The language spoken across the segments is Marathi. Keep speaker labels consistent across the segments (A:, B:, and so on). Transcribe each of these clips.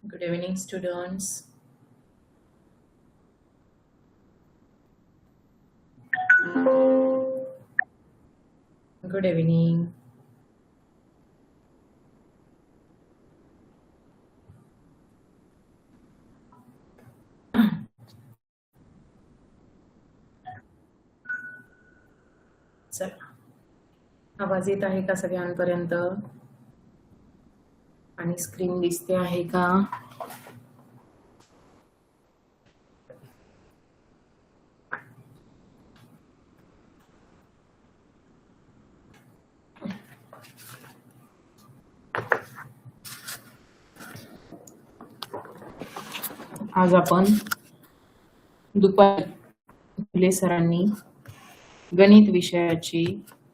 A: Good evening, students. Good evening. चला, आवाज येत आहे का सगळ्यांपर्यंत? आणि स्क्रीन दिसते आहे का? आज आपण दुपारी फुले सरांनी गणित विषयाची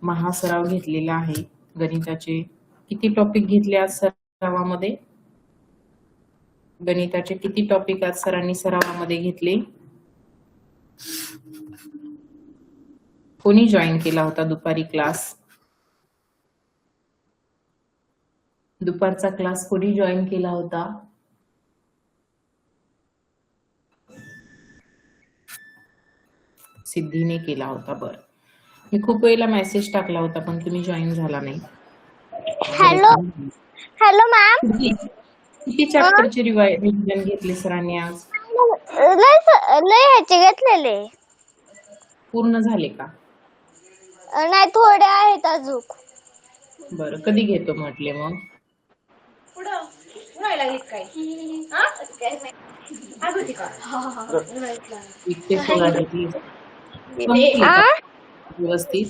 A: महासराव घेतलेला आहे. गणिताचे किती टॉपिक घेतले आज सरावामध्ये? गणिताचे किती टॉपिक आज सरांनी सरावामध्ये घेतले? कोणी जॉईन केला होता दुपारी क्लास? दुपारचा क्लास कोणी जॉईन केला होता? सिद्धीने केला होता. बरं, मी खूप वेळेला मेसेज टाकला होता पण तुम्ही जॉईन झाला नाही.
B: हॅलो हॅलो मॅम,
A: किती चॅप्टरची रिव्हिजन घेतली सरांनी आज?
B: लय ह्याचे घेतलेले.
A: पूर्ण झाले का?
B: नाही, थोडे आहेत अजून.
A: बरं, कधी घेतो म्हटले मग? इतके 16 घेतली व्यवस्थित?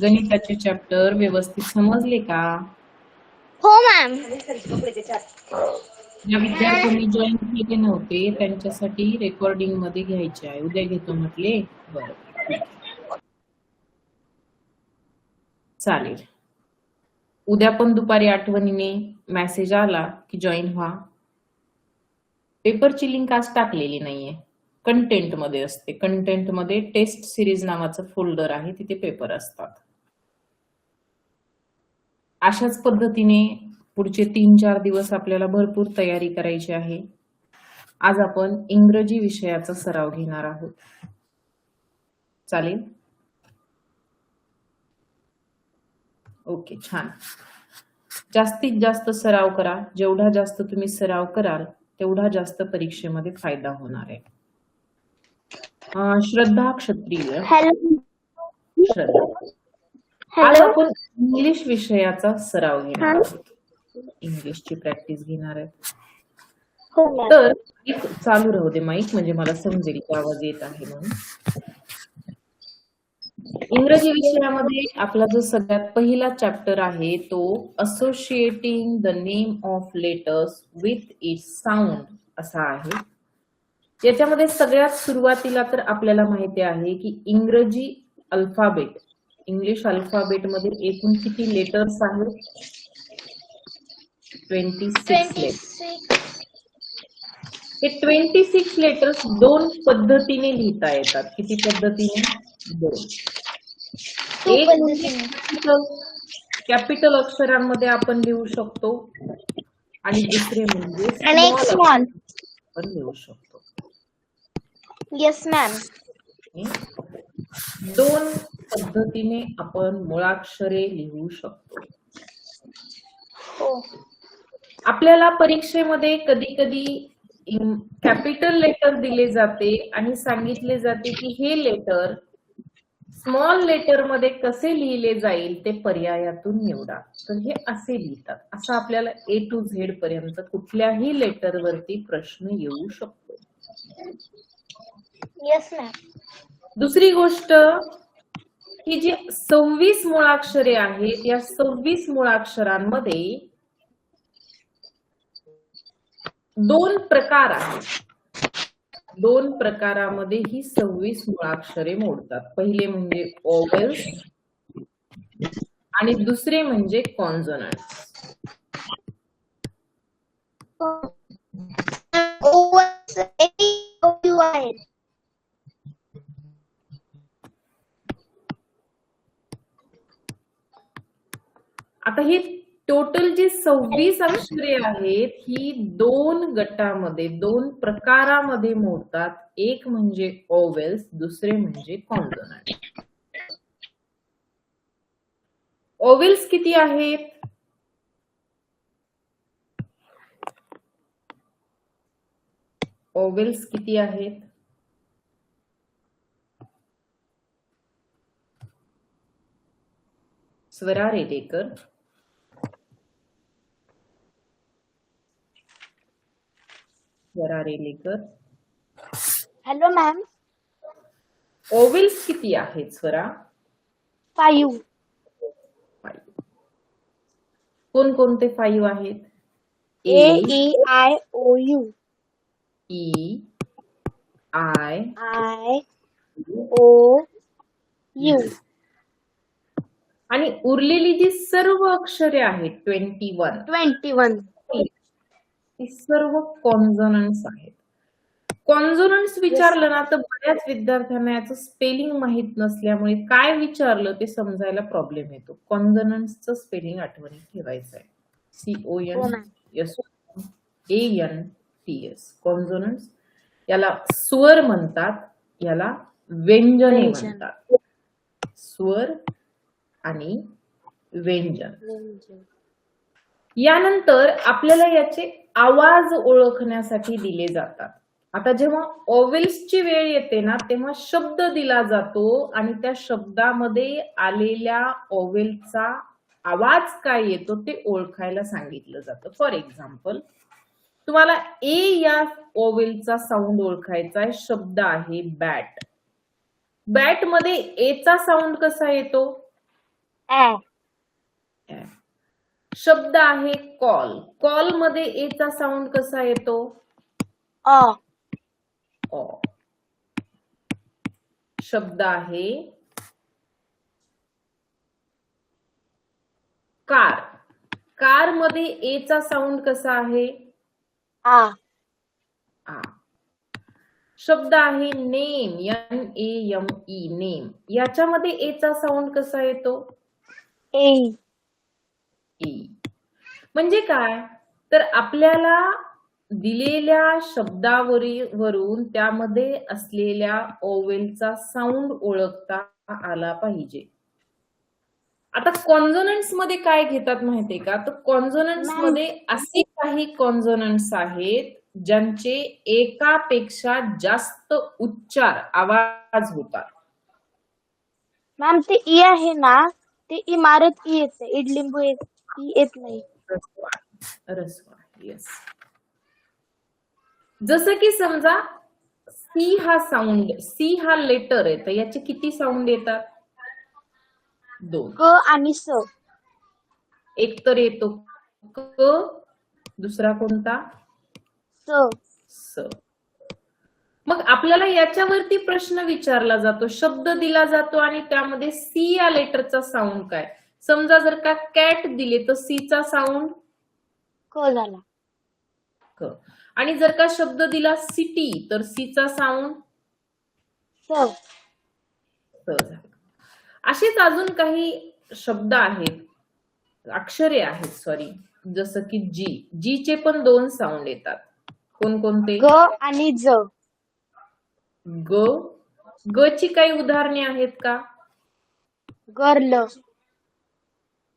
A: गणिताचे चॅप्टर व्यवस्थित समजले का?
B: हो मॅम.
A: ज्या विद्यार्थ्यांनी जॉईन केले नव्हते त्यांच्यासाठी रेकॉर्डिंग मध्ये घ्यायचे आहे. उद्या घेतो म्हटले. बरं, चालेल. उद्या पण दुपारी आठवणीने मेसेज आला की जॉईन व्हा. पेपरची लिंक आज टाकलेली नाहीये, कंटेंट मध्ये असते. कंटेंट मध्ये टेस्ट सिरीज नावाचं फोल्डर आहे, तिथे पेपर असतात. अशाच पद्धतीने पुढचे 3-4 दिवस आपल्याला भरपूर तयारी करायची आहे. आज आपण इंग्रजी विषयाचा सराव घेणार आहोत. चालेल? ओके, छान. जास्तीत जास्त सराव करा. जेवढा जास्त तुम्ही सराव कराल तेवढा जास्त परीक्षेमध्ये फायदा होणार आहे. श्रद्धा क्षत्रिय. श्रद्धा, आज आपण इंग्लिश विषयाचा सराव घेणार आहोत. इंग्लिशची प्रॅक्टिस घेणार आहे. तर माईक चालू राहू दे, माईक, म्हणजे मला समजेल की आवाज येत आहे म्हणून. इंग्रजी विषयामध्ये आपला जो सगळ्यात पहिला चॅप्टर आहे तो associating the name of letters with its sound असा आहे. याच्यामध्ये सगळ्यात सुरुवातीला तर आपल्याला माहिती आहे की इंग्रजी अल्फाबेट, इंग्लिश अल्फाबेट मध्ये एकूण किती लेटर्स आहेत? 26 लेटर्स. हे 26 लेटर्स दोन पद्धतीने लिहिता येतात. किती पद्धतीने? दोन. एक कॅपिटल अक्षरांमध्ये आपण लिहू शकतो आणि दुसरे म्हणजे स्मॉल आपण लिहू शकतो.
B: Yes ma'am.
A: दोन पद्धतीने आपण मुळाक्षरे लिहू शकतो. आपल्याला परीक्षेमध्ये कधी कधी कॅपिटल लेटर दिले जाते आणि सांगितले जाते की हे लेटर स्मॉल लेटर मध्ये कसे लिहिले जाईल ते पर्यायातून निवडा. तर हे असे लिहितात. असं आपल्याला A to Z पर्यंत कुठल्याही लेटर वरती प्रश्न येऊ शकतो.
B: Yes ma'am.
A: दुसरी गोष्ट, ही जी 26 मुळाक्षरे आहेत या 26 मुळाक्षरांमध्ये दोन प्रकार आहेत. दोन प्रकारामध्ये ही 26 मुळाक्षरे मोडतात. पहिले म्हणजे ओवेल्स आणि दुसरे म्हणजे कॉन्सोनंट्स.
B: आहेत.
A: आता ही टोटल जी 26 अक्षरे आहेत ही दोन गटामध्ये, दोन प्रकारामध्ये मोडतात. एक म्हणजे ओवेल्स, दुसरे म्हणजे कॉन्सोनंट. ओवेल्स किती आहेत? ओवेल्स किती आहेत? Swara Redekar. Swara Redekar.
B: Hello ma'am.
A: Vowels किती आहेत स्वरा?
B: 5.
A: 5. कोणकोणते 5 आहेत?
B: AEIOU. EIOU.
A: आणि उरलेली जी सर्व अक्षरे आहेत 21 ती सर्व कॉन्सोनंट्स आहेत. कॉन्सोनंट्स विचारलं ना तर बऱ्याच विद्यार्थ्यांना याचं स्पेलिंग माहित नसल्यामुळे काय विचारलं ते समजायला प्रॉब्लेम येतो. कॉन्सोनंट्सचं स्पेलिंग आठवणीत ठेवायचं आहे. CONSONANTS. कॉन्सोनंट्स. याला स्वर म्हणतात, याला व्यंजने म्हणतात. स्वर आणि व्यंजन. यानंतर आपल्याला याचे आवाज ओळखण्यासाठी दिले जातात. आता जेव्हा ओवेल्सची वेळ येते ना तेव्हा शब्द दिला जातो आणि त्या शब्दामध्ये आलेल्या ओवेलचा आवाज काय येतो ते ओळखायला सांगितलं जातं. फॉर एक्झाम्पल, तुम्हाला ए या ओवेलचा साऊंड ओळखायचा आहे. शब्द आहे बॅट. बॅट मध्ये एचा साऊंड कसा येतो? शब्द आहे कॉल. कॉल मध्ये एचा साऊंड कसा येतो?
B: अ.
A: शब्द आहे कार. कार मध्ये एचा साऊंड कसा आहे?
B: आ.
A: शब्द आहे नेम. NAME. नेम. याच्यामध्ये एचा साऊंड कसा येतो?
B: ए.
A: म्हणजे काय? तर आपल्याला दिलेल्या शब्दावरून त्यामध्ये असलेल्या ओवेलचा साऊंड ओळखता आला पाहिजे. आता कॉन्सोनंट्स मध्ये काय घेतात माहितीये का? तर कॉन्सोनंट्स मध्ये असे काही कॉन्सोनंट्स आहेत ज्यांचे एकापेक्षा जास्त उच्चार आवाज होतात.
B: मॅम ते ई आहे ना, ते इमारत ई येते. इडलिंबू येत नाही.
A: रस्वा. येस. जसं की समजा सी हा साऊंड, सी हा लेटर आहे, तर याचे किती साऊंड येतात? 2.
B: क आणि स.
A: एक तर येतो क, दुसरा कोणता? स. मग आपल्याला याच्यावरती प्रश्न विचारला जातो, शब्द दिला जातो आणि त्यामध्ये सी या लेटरचा साऊंड काय? समजा जर का कॅट दिले तर सीचा साऊंड
B: क झाला.
A: क. आणि जर का शब्द दिला सिटी तर सीचा साऊंड
B: स.
A: झाला. असेच अजून काही शब्द आहेत, अक्षरे आहेत सॉरी, जसं की जी. जीचे पण 2 साऊंड येतात. कोणकोणते?
B: ग आणि ज.
A: ग. ग ची काही उदाहरणे आहेत का?
B: गर्ल.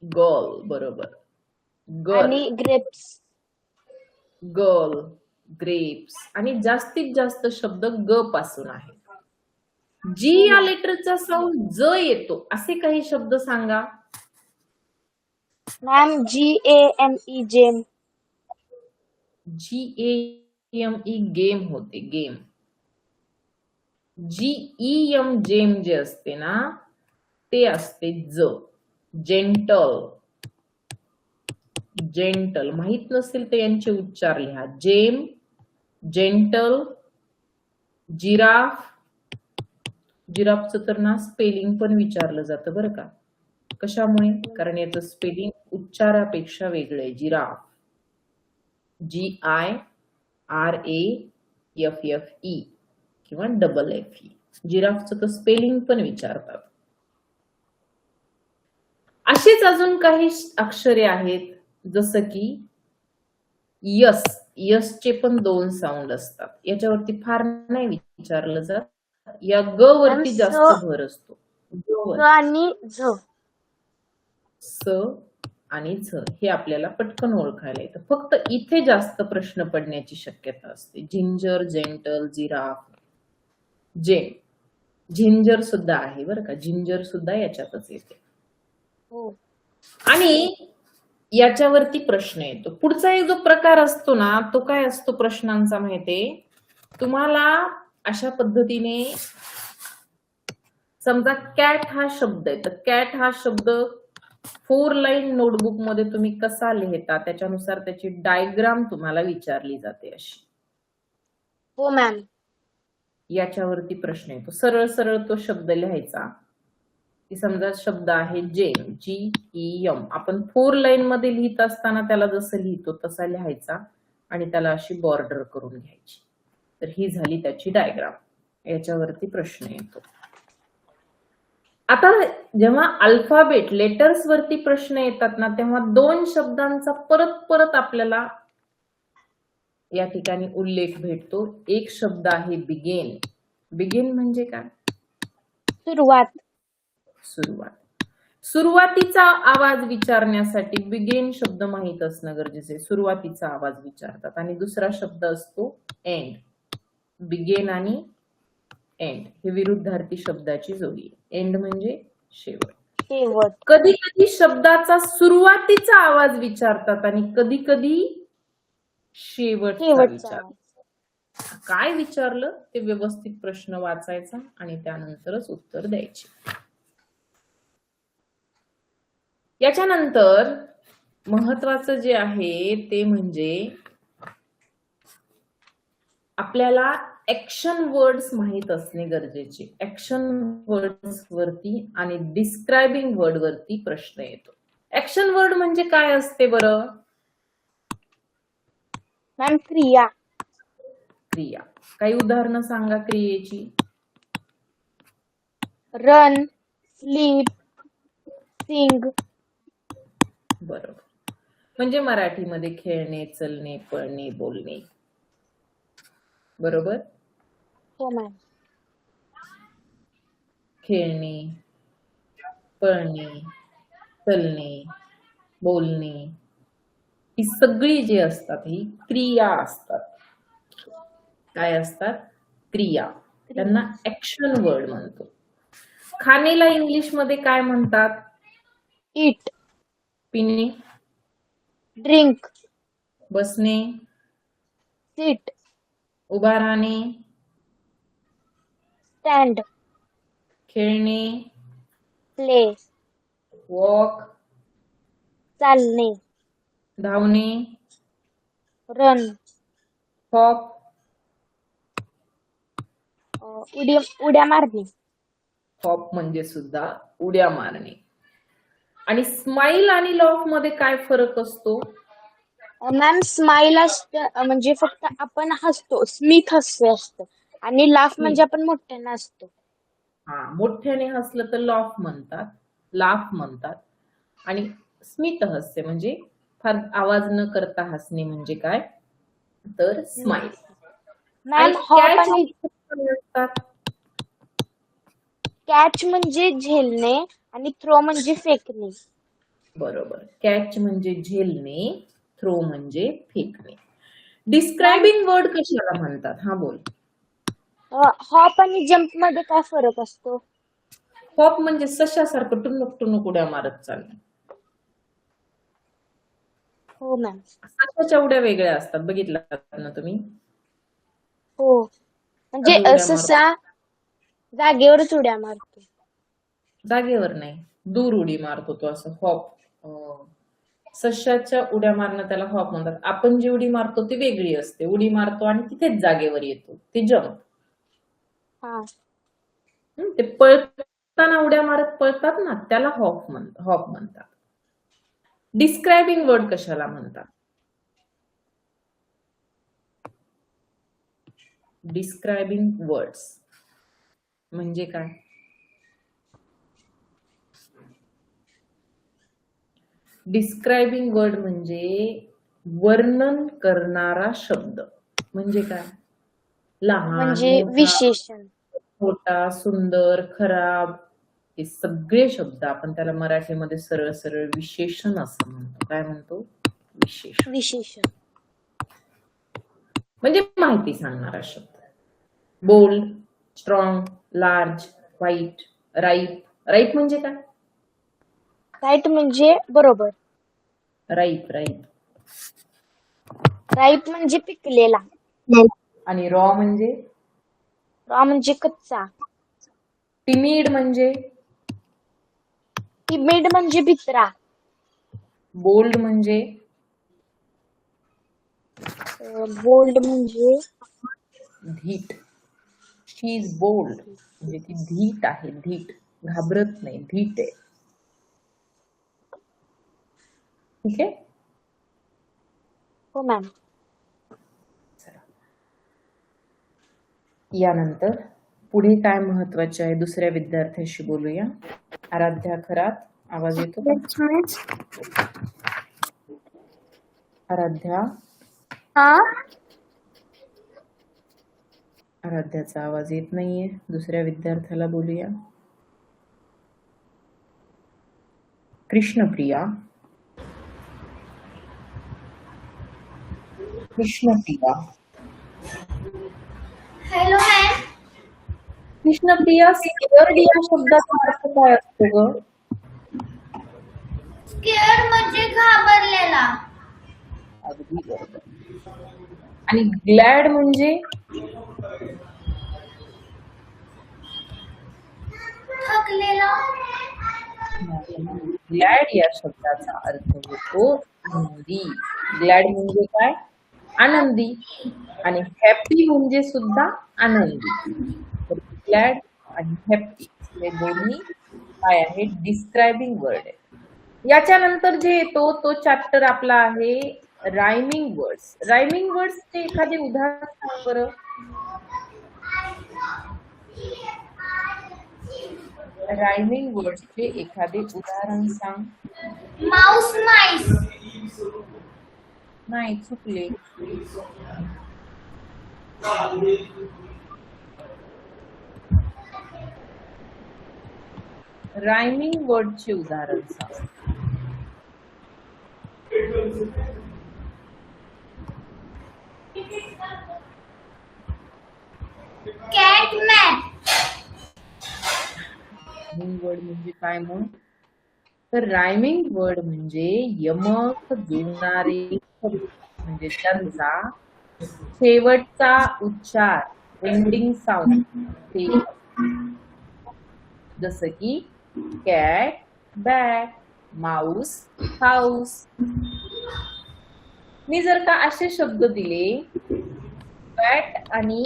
A: गर्ल. बरोबर.
B: आणि ग्रेप्स.
A: Girl, grapes. आणि जास्तीत जास्त शब्द ग पासून आहे. जी या लेटरचा साऊंड ज येतो असे काही शब्द सांगा.
B: मॅम GAME जेम.
A: GAME गेम होते, गेम. GEM जेम जे असते ना ते असते ज. जेंटल. जेंटल माहित नसतील तर यांचे उच्चार लिहा. जेम, जेंटल, जिराफ. जिराफचं तर ना स्पेलिंग पण विचारलं जातं बरं का. कशामुळे? कारण याचं स्पेलिंग उच्चारापेक्षा वेगळं आहे. जिराफ, GIRAFFE किंवा FFE. जिराफचं तर स्पेलिंग पण विचारतात. अशीच अजून काही अक्षरे आहेत जसं की यस. यसचे पण 2 साऊंड असतात. याच्यावरती फार नाही विचारलं जात. या ग वरती
B: स
A: जास्त भर असतो. ग
B: आणि झ.
A: स आणि झ हे आपल्याला पटकन ओळखायला येतं. फक्त इथे जास्त प्रश्न पडण्याची शक्यता असते. जिंजर, जेंटल, जिराफ, जेन. जिंजर सुद्धा आहे बरं का. जिंजर सुद्धा याच्यातच येते.
B: हो
A: आणि याच्यावरती प्रश्न येतो. पुढचा एक जो प्रकार असतो ना तो काय असतो प्रश्नांचा माहितीये तुम्हाला? अशा पद्धतीने समजा कॅट हा शब्द आहे तर कॅट हा शब्द 4 लाईन नोटबुक मध्ये तुम्ही कसा लिहिता त्याच्यानुसार त्याची डायग्राम तुम्हाला विचारली जाते अशी.
B: हो मॅम.
A: याच्यावरती प्रश्न येतो. सरळ सरळ तो शब्द लिहायचा. की समजा शब्द आहे जेम, GEM. आपण 4 लाईन मध्ये लिहित असताना त्याला जसं लिहितो तसा लिहायचा आणि त्याला अशी बॉर्डर करून घ्यायची. तर ही झाली त्याची डायग्राम. याच्यावरती प्रश्न येतो. आता जेव्हा अल्फाबेट लेटर्स वरती प्रश्न येतात ना तेव्हा 2 शब्दांचा परत परत आपल्याला या ठिकाणी उल्लेख भेटतो. एक शब्द आहे बिगेन. बिगेन म्हणजे काय?
B: सुरुवात.
A: सुरुवात. सुरुवातीचा आवाज विचारण्यासाठी बिगेन शब्द माहित असणं गरजेचं आहे. सुरुवातीचा आवाज विचारतात. आणि दुसरा शब्द असतो एंड. बिगेन आणि एंड हे विरुद्धार्थी शब्दाची जोडी. एंड म्हणजे शेवट.
B: शेवट.
A: कधी कधी शब्दाचा सुरुवातीचा आवाज विचारतात आणि कधी कधी शेवटचा
B: शेवटचा
A: विचार.
B: आवाज.
A: काय विचारलं ते व्यवस्थित प्रश्न वाचायचा आणि त्यानंतरच उत्तर द्यायचे. याच्यानंतर महत्वाचं जे आहे ते म्हणजे आपल्याला ऍक्शन वर्ड्स माहित असणे गरजेचे. ऍक्शन वर्ड्स वरती आणि डिस्क्रायबिंग वर्ड वरती प्रश्न येतो. ऍक्शन वर्ड म्हणजे काय असते बरं?
B: मॅम क्रिया.
A: क्रिया. काही उदाहरणं सांगा क्रियेची.
B: Run, sleep, sing.
A: बरोबर. म्हणजे मराठीमध्ये खेळणे, चलणे, पळणे, बोलणे. बरोबर.
B: हो मॅम.
A: खेळणे, पळणे, चलणे, बोलणे ही सगळी जी असतात ही क्रिया असतात. काय असतात? क्रिया. त्यांना ऍक्शन वर्ड म्हणतो. खाणेला इंग्लिश मध्ये काय म्हणतात?
B: इट.
A: पिणे,
B: ड्रिंक,
A: बसणे,
B: सिट,
A: उभा राहणे,
B: स्टँड,
A: खेळणे,
B: प्ले,
A: वॉक,
B: चालणे,
A: धावणे,
B: रन,
A: हॉप,
B: उड्या मारणे.
A: हॉप म्हणजे सुद्धा उड्या मारणे. आणि स्माइल आणि लॉफ मध्ये काय फरक असतो?
B: मॅम स्माइल असतं म्हणजे फक्त आपण हसतो, स्मित हास्य असतं. आणि लाफ म्हणजे आपण मोठ्याने हसतो.
A: हा, मोठ्याने हसलं तर लॉफ म्हणतात, लाफ म्हणतात. आणि स्मित हास्य म्हणजे फार आवाज न करता हसणे म्हणजे काय तर स्माइल.
B: मॅम हॉप आणि कॅच म्हणजे झेलणे आणि थ्रो म्हणजे फेकणे.
A: बरोबर. कॅच म्हणजे झेलणे, थ्रो म्हणजे फेकणे. डिस्क्रायबिंग वर्ड कशाला म्हणतात? हा बोल.
B: हॉप आणि जम्प मध्ये काय फरक असतो?
A: हॉप म्हणजे सशासारखं टुनुक टुनुक उड्या मारत चालणे.
B: हो मॅम.
A: सशाच्या उड्या वेगळ्या असतात, बघितलं ना तुम्ही?
B: हो म्हणजे ससा जागेवरच उड्या मारतो.
A: जागेवर नाही, दूर उडी मारतो तो असं हॉप. सश्याच्या उड्या मारणं त्याला हॉप म्हणतात. आपण जी उडी मारतो ती वेगळी असते. उडी मारतो आणि तिथेच जागेवर येतो, ते जंप.
B: हा.
A: ते पळताना उड्या मारत पळतात ना, त्याला हॉप म्हणतात. डिस्क्रायबिंग वर्ड कशाला म्हणतात? डिस्क्रायबिंग वर्ड्स म्हणजे काय? डिस्क्रायबिंग वर्ड म्हणजे वर्णन करणारा शब्द. म्हणजे काय? लहान,
B: म्हणजे
A: मोठा,
B: विशेषण.
A: छोटा, सुंदर, खराब, हे सगळे शब्द आपण त्याला मराठीमध्ये सरळ सरळ विशेषण असं म्हणतो. काय म्हणतो? विशेषण.
B: विशेषण.
A: म्हणजे माहिती सांगणारा शब्द. Bold, strong, large, white, ripe. Ripe म्हणजे काय?
B: राईट म्हणजे बरोबर.
A: Ripe ripe.
B: राईप म्हणजे पिकलेला.
A: आणि रॉ म्हणजे?
B: रॉ म्हणजे कच्चा.
A: टिमिड म्हणजे?
B: टिमिड म्हणजे भित्रा.
A: बोल्ड म्हणजे?
B: बोल्ड म्हणजे
A: धीट. शी इज बोल्ड म्हणजे ती धीट आहे. धीट, घाबरत नाही, धीट आहे. ठीक आहे.
B: हो मॅम.
A: यानंतर पुढे काय महत्वाचे आहे दुसऱ्या विद्यार्थ्याशी बोलूया. आराध्या खरात, आवाज येतो का? आराध्या, आराध्याचा आवाज येत नाहीये. दुसऱ्या विद्यार्थ्याला बोलूया. Krishnapriya, Krishnapriya,
C: hello ma'am.
A: Krishnapriya, scared या शब्दाचा अर्थ काय असतो ग?
C: स्केअर्ड म्हणजे घाबरलेला.
A: अगदी बरोबर. आणि ग्लॅड म्हणजे?
C: थकलेला.
A: ग्लॅड या शब्दाचा अर्थ होतो आनंदी. ग्लॅड म्हणजे काय? आनंदी. आणि हॅपी म्हणजे सुद्धा आनंदी. ग्लॅड आणि हॅपी हे दोन्ही काय आहे? डिस्क्रायबिंग वर्ड आहे. याच्यानंतर जे येतो तो चॅप्टर आपला आहे रायमिंग वर्ड्स. रायमिंग वर्ड्सचे एखादे उदाहरण सांग बरं. रायमिंग वर्ड्सचे एखादे उदाहरण सांग.
C: Mouse MICE.
A: नाही, चुकले. रायमिंग वर्डचे उदाहरण सांग.
C: कॅटमॅन.
A: रायमिंग वर्ड म्हणजे काय मग? तर रायमिंग वर्ड म्हणजे यमक जुळणारे शब्द, म्हणजे त्यांचा शेवटचा उच्चार एंडिंग साऊंड ते. जसं की कॅट, बॅट, माऊस, हाऊस. मी जर का असे शब्द दिले बॅट आणि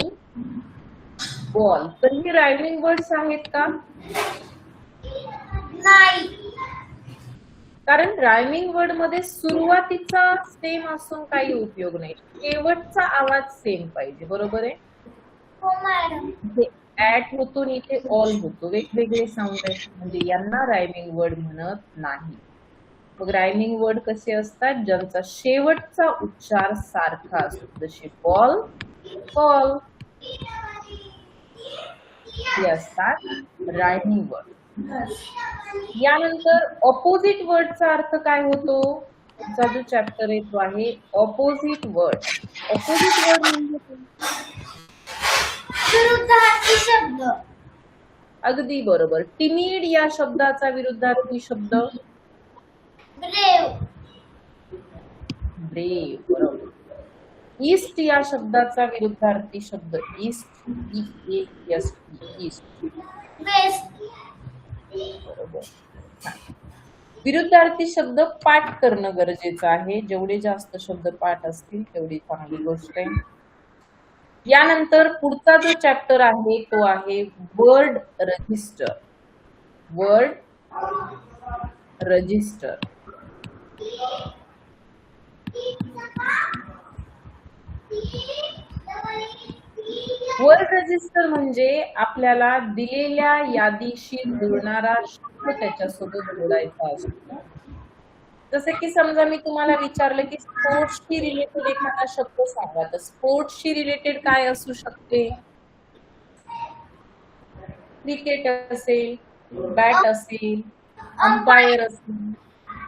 A: बॉल, तर हे रायमिंग वर्ड्स आहेत का?
C: नाही.
A: कारण रायमिंग वर्ड मध्ये सुरुवातीचा सेम असून काही उपयोग नाही, शेवटचा आवाज सेम पाहिजे. बरोबर आहे?
C: हो मॅडम.
A: इथे ऍट होतो आणि इथे ऑल होतो, वेगवेगळे साऊंड आहेत, म्हणजे यांना रायमिंग वर्ड म्हणत नाही. मग रायमिंग वर्ड कसे असतात? ज्यांचा शेवटचा उच्चार सारखा असतो, जसे बॉल, बॉल. हे असतात रायमिंग वर्ड. यानंतर ऑपोजिट वर्डचा अर्थ काय होतो? तुमचा जो चॅप्टर आहे तो आहे ऑपोजिट वर्ड. ऑपोजिट वर्ड म्हणजे
C: विरुद्धार्थी शब्द.
A: अगदी बरोबर. टिमिड या शब्दाचा विरुद्धार्थी शब्द?
C: ब्रेव.
A: ब्रेव. बरोबर. ईस्ट या शब्दाचा विरुद्धार्थी शब्द? East, east.
C: वेस्ट.
A: बरोबर. विरुद्धार्थी शब्द पाठ करणं गरजेचं आहे. जेवढे जास्त शब्द पाठ असतील तेवढी चांगली गोष्ट आहे. यानंतर पुढचा जो चॅप्टर आहे तो आहे word register. Word register. Word register म्हणजे आपल्याला दिलेल्या यादीशी जुळणारा शब्द त्याच्यासोबत जोडायचा असतो. जसं की समजा मी तुम्हाला विचारलं की स्पोर्ट्सशी रिलेटेड एखादा शब्द सांगा, तर स्पोर्ट्सशी रिलेटेड काय असू शकते? क्रिकेट असेल, बॅट असेल, अंपायर असेल,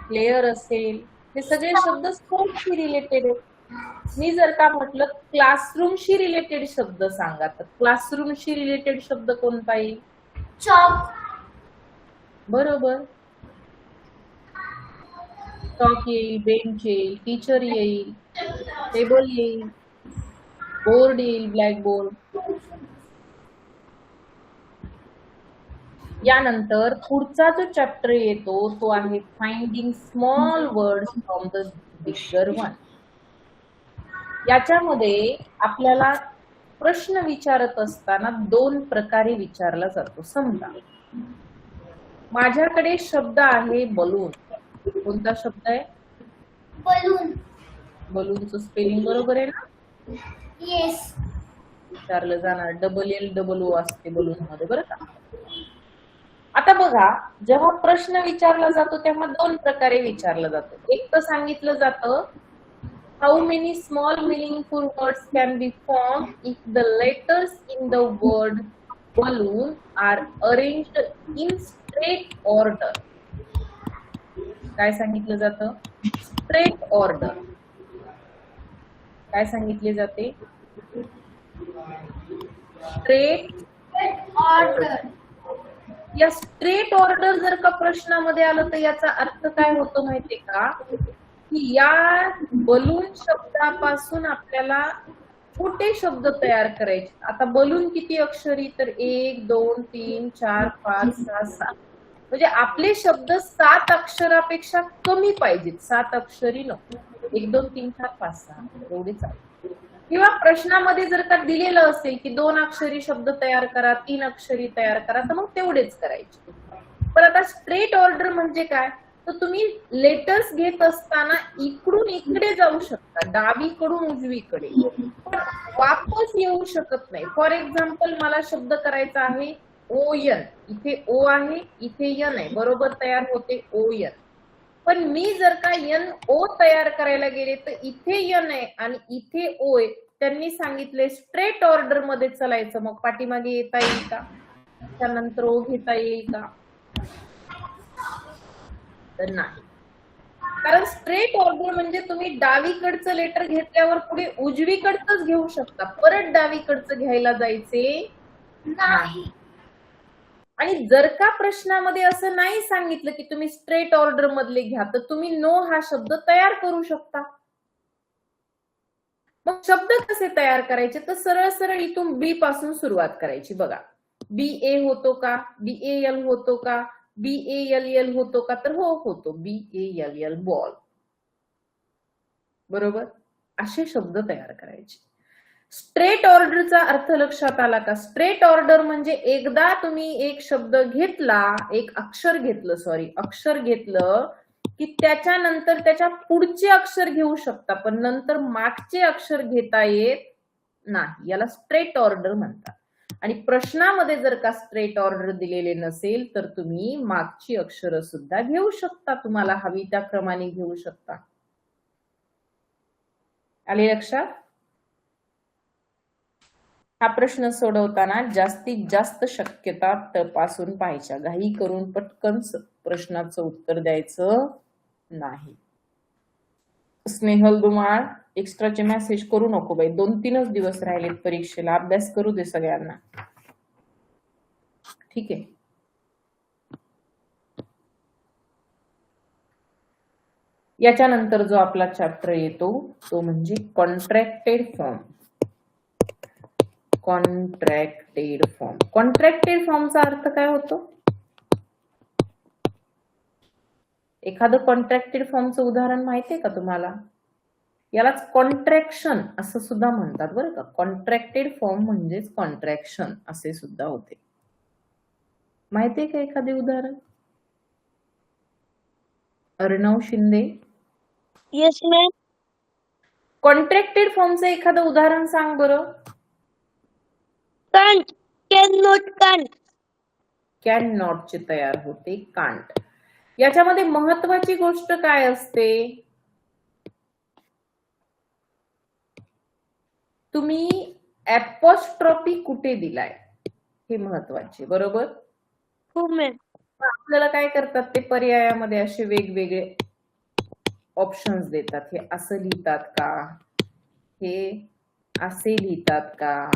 A: प्लेयर असेल, हे सगळे शब्द स्पोर्ट्सशी रिलेटेड आहेत. मी जर का म्हटलं क्लासरूमशी रिलेटेड शब्द सांगा, तर क्लासरूमशी रिलेटेड शब्द कोणता येईल?
C: चॉक.
A: बरोबर. चॉक येईल, बेंच येईल, टीचर येईल, टेबल येईल, बोर्ड येईल, ब्लॅकबोर्ड. यानंतर पुढचा जो चॅप्टर येतो तो आहे finding small words from the bigger one. याच्यामध्ये आपल्याला प्रश्न विचारत असताना दोन प्रकारे विचारला जातो. समजा माझ्याकडे शब्द आहे बलून. कोणता शब्द आहे?
C: बलून.
A: बलूनचं स्पेलिंग बरोबर आहे ना?
C: येस.
A: विचारलं जाणार. LLOO असते बलून मध्ये, बरं का? आता बघा, जेव्हा प्रश्न विचारला जातो तेव्हा दोन प्रकारे विचारला जातो. एक तर सांगितलं जातं how many small meaningful words can be formed if the letters in the word balloon are arranged in straight order. काय सांगितलं जातं? Straight order. काय सांगितले जाते? Straight
C: order.
A: या स्ट्रेट ऑर्डर जर का प्रश्नामध्ये आलं तर याचा अर्थ काय होतो माहितीये का? की या बलून शब्दापासून आपल्याला छोटे शब्द तयार करायचे. आता बलून किती अक्षरी? तर 1 2 3 4 5 6 7. म्हणजे आपले शब्द 7 अक्षरापेक्षा कमी पाहिजेत. 7 अक्षरी नको. 1 2 3 4 5 6 एवढे चालेल. किंवा प्रश्नामध्ये जर का दिलेलं असेल की 2 अक्षरी शब्द तयार करा, 3 अक्षरी तयार करा, तर मग तेवढेच करायचे. पण आता स्ट्रेट ऑर्डर म्हणजे काय? तर तुम्ही लेटर्स घेत असताना इकडून इकडे जाऊ शकता, डावीकडून उजवीकडे, पण वापस येऊ शकत नाही. फॉर एक्झाम्पल मला शब्द करायचा आहे ON. इथे O आहे, इथे N आहे, बरोबर तयार होते ON. पण मी जर का NO तयार करायला गेले तर इथे N आहे आणि इथे O आहे. त्यांनी सांगितले स्ट्रेट ऑर्डर मध्ये चालायचं. मग पाठीमागे येता येईल का? त्यानंतर O घेता येईल का? तर नाही. कारण स्ट्रेट ऑर्डर म्हणजे तुम्ही डावीकडचं लेटर घेतल्यावर पुढे उजवीकडचंच घेऊ शकता. परत डावीकडचं घ्यायला जायचे
C: नाही.
A: आणि जर का प्रश्नामध्ये असं नाही सांगितलं की तुम्ही स्ट्रेट ऑर्डर मधले घ्या, तर तुम्ही नो हा शब्द तयार करू शकता. मग शब्द कसे तयार करायचे? तर सरळ सरळ इथून बी पासून सुरुवात करायची. बघा, BA होतो का? BAL होतो का? BALL होतो का? तर हो, होतो. BALL ball. बरोबर. असे शब्द तयार करायचे. स्ट्रेट ऑर्डरचा अर्थ लक्षात आला का? स्ट्रेट ऑर्डर म्हणजे एकदा तुम्ही एक शब्द घेतला, एक अक्षर घेतलं की त्याच्यानंतर त्याच्या पुढचे अक्षर घेऊ शकता, पण नंतर मागचे अक्षर घेता येत नाही. याला स्ट्रेट ऑर्डर म्हणतात. आणि प्रश्नामध्ये जर का स्ट्रेट ऑर्डर दिलेले नसेल तर तुम्ही मागची अक्षर सुद्धा घेऊ शकता. तुम्हाला हवी त्या क्रमाने घेऊ शकता. आले लक्षात? हा प्रश्न सोडवताना जास्तीत जास्त शक्यता तपासून पाहायच्या. घाई करून पटकन प्रश्नाचं उत्तर द्यायचं नाही. स्नेहल धुमाळ, एक्स्ट्राचे मेसेज करू नको बाई. 2-3च दिवस राहिलेत परीक्षेला. अभ्यास करू दे सगळ्यांना. ठीक आहे. याच्यानंतर जो आपला चॅप्टर येतो तो म्हणजे contracted form. Contracted form. Contracted फॉर्मचा अर्थ काय होतो? एखादं कॉन्ट्रॅक्टेड फॉर्मचं उदाहरण माहितीये का तुम्हाला? यालाच कॉन्ट्रॅक्शन असं सुद्धा म्हणतात बरं का. कॉन्ट्रॅक्टेड फॉर्म म्हणजेच कॉन्ट्रॅक्शन असे सुद्धा होते. माहितीये का एखादे उदाहरण? Arnav Shinde,
B: yes ma'am.
A: Contracted फॉर्मचं एखादं उदाहरण सांग बरं.
B: Can't, can not can't.
A: Can नॉटचे तयार होते कांट. याच्यामध्ये महत्वाची गोष्ट काय असते? तुम्ही ऍपॉस्ट्रॉफी कुठे दिलाय हे महत्वाचे, बरोबर?
B: हो मॅम.
A: आपल्याला काय करतात ते पर्यायामध्ये असे वेगवेगळे ऑप्शन्स देतात. हे असं लिहितात का, हे असे लिहितात का,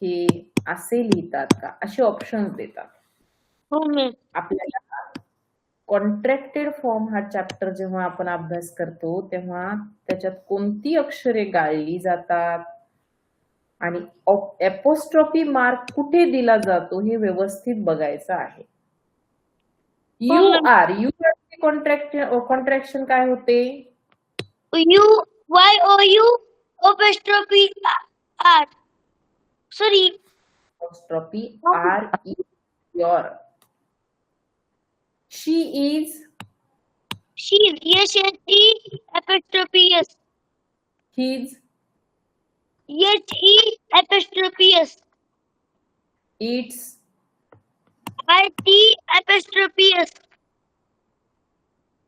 A: हे असे लिहितात का, असे ऑप्शन्स देतात.
B: हो मॅम.
A: आपल्याला कॉन्ट्रॅक्टेड फॉर्म हा चॅप्टर जेव्हा आपण अभ्यास करतो तेव्हा त्याच्यात कोणती अक्षरे गाळली जातात आणि एपोस्ट्रॉफी मार्क कुठे दिला जातो हे व्यवस्थित बघायचं आहे. यू आर कॉन्ट्रॅक्शन काय होते?
B: You Y O U apostrophe R. Sorry.
A: Apostrophe R is your. She is
B: she S H E apostrophe S.
A: His
B: H E apostrophe S.
A: It's
B: R T apostrophe S.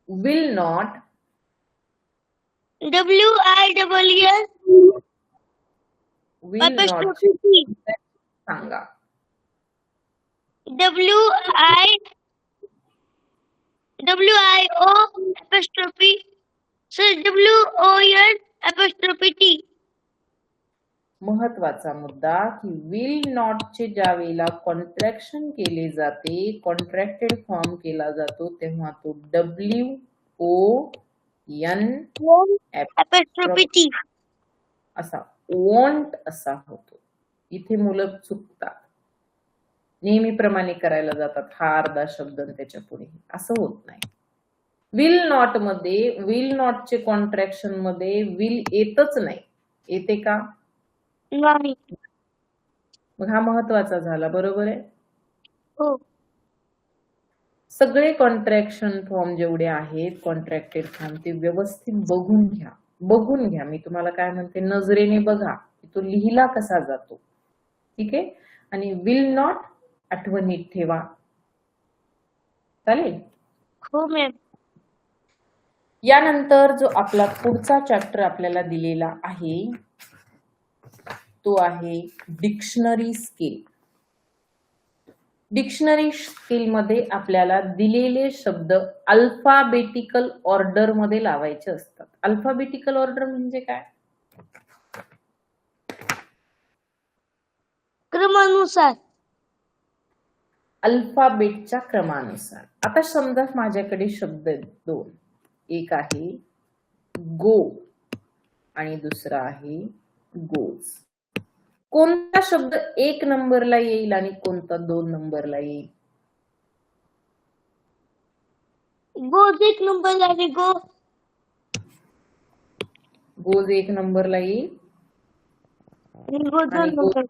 A: Will not
B: W I double S
A: will not
B: apostrophe T.
A: सांगा.
B: W I O apostrophe sir W O N apostrophe T.
A: महत्वाचा मुद्दा की विल नॉट चे ज्या वेळेला कॉन्ट्रॅक्शन केले जाते, कॉन्ट्रॅक्टेड फॉर्म केला जातो तेव्हा तो WON
B: apostrophe टी.
A: असा वॉन्ट असा होतो. इथे मुलं चुकतात, नेहमीप्रमाणे करायला जातात हा अर्धा शब्द आणि त्याच्या पुढे, असं होत नाही. विल नॉट मध्ये विल नॉटचे कॉन्ट्रॅक्शन मध्ये विल येतच नाही. येते का?
B: नाही.
A: मग हा महत्वाचा झाला, बरोबर आहे.
B: हो.
A: सगळे कॉन्ट्रॅक्शन फॉर्म जेवढे आहेत कॉन्ट्रॅक्टेड फॉर्म ते व्यवस्थित बघून घ्या. बघून घ्या, मी तुम्हाला काय म्हणते, नजरेने बघा तो लिहिला कसा जातो. ठीक आहे. आणि विल नॉट आठवणीत ठेवा. चालेल.
B: हो मॅम.
A: यानंतर जो आपला पुढचा चॅप्टर आपल्याला दिलेला आहे तो आहे डिक्शनरी स्किल. डिक्शनरी स्किल मध्ये आपल्याला दिलेले शब्द अल्फाबेटिकल ऑर्डर मध्ये लावायचे असतात. अल्फाबेटिकल ऑर्डर म्हणजे काय?
B: क्रमानुसार.
A: अल्फाबेटच्या क्रमानुसार. आता समजा माझ्याकडे शब्द आहेत दोन. एक आहे गो आणि दुसरा आहे गोज. कोणता शब्द 1 नंबरला येईल आणि कोणता 2 नंबरला येईल?
B: गोज 1 नंबरला आणि
A: गोज 1 नंबरला येईल
B: गो 2
A: आणि
B: नंबर.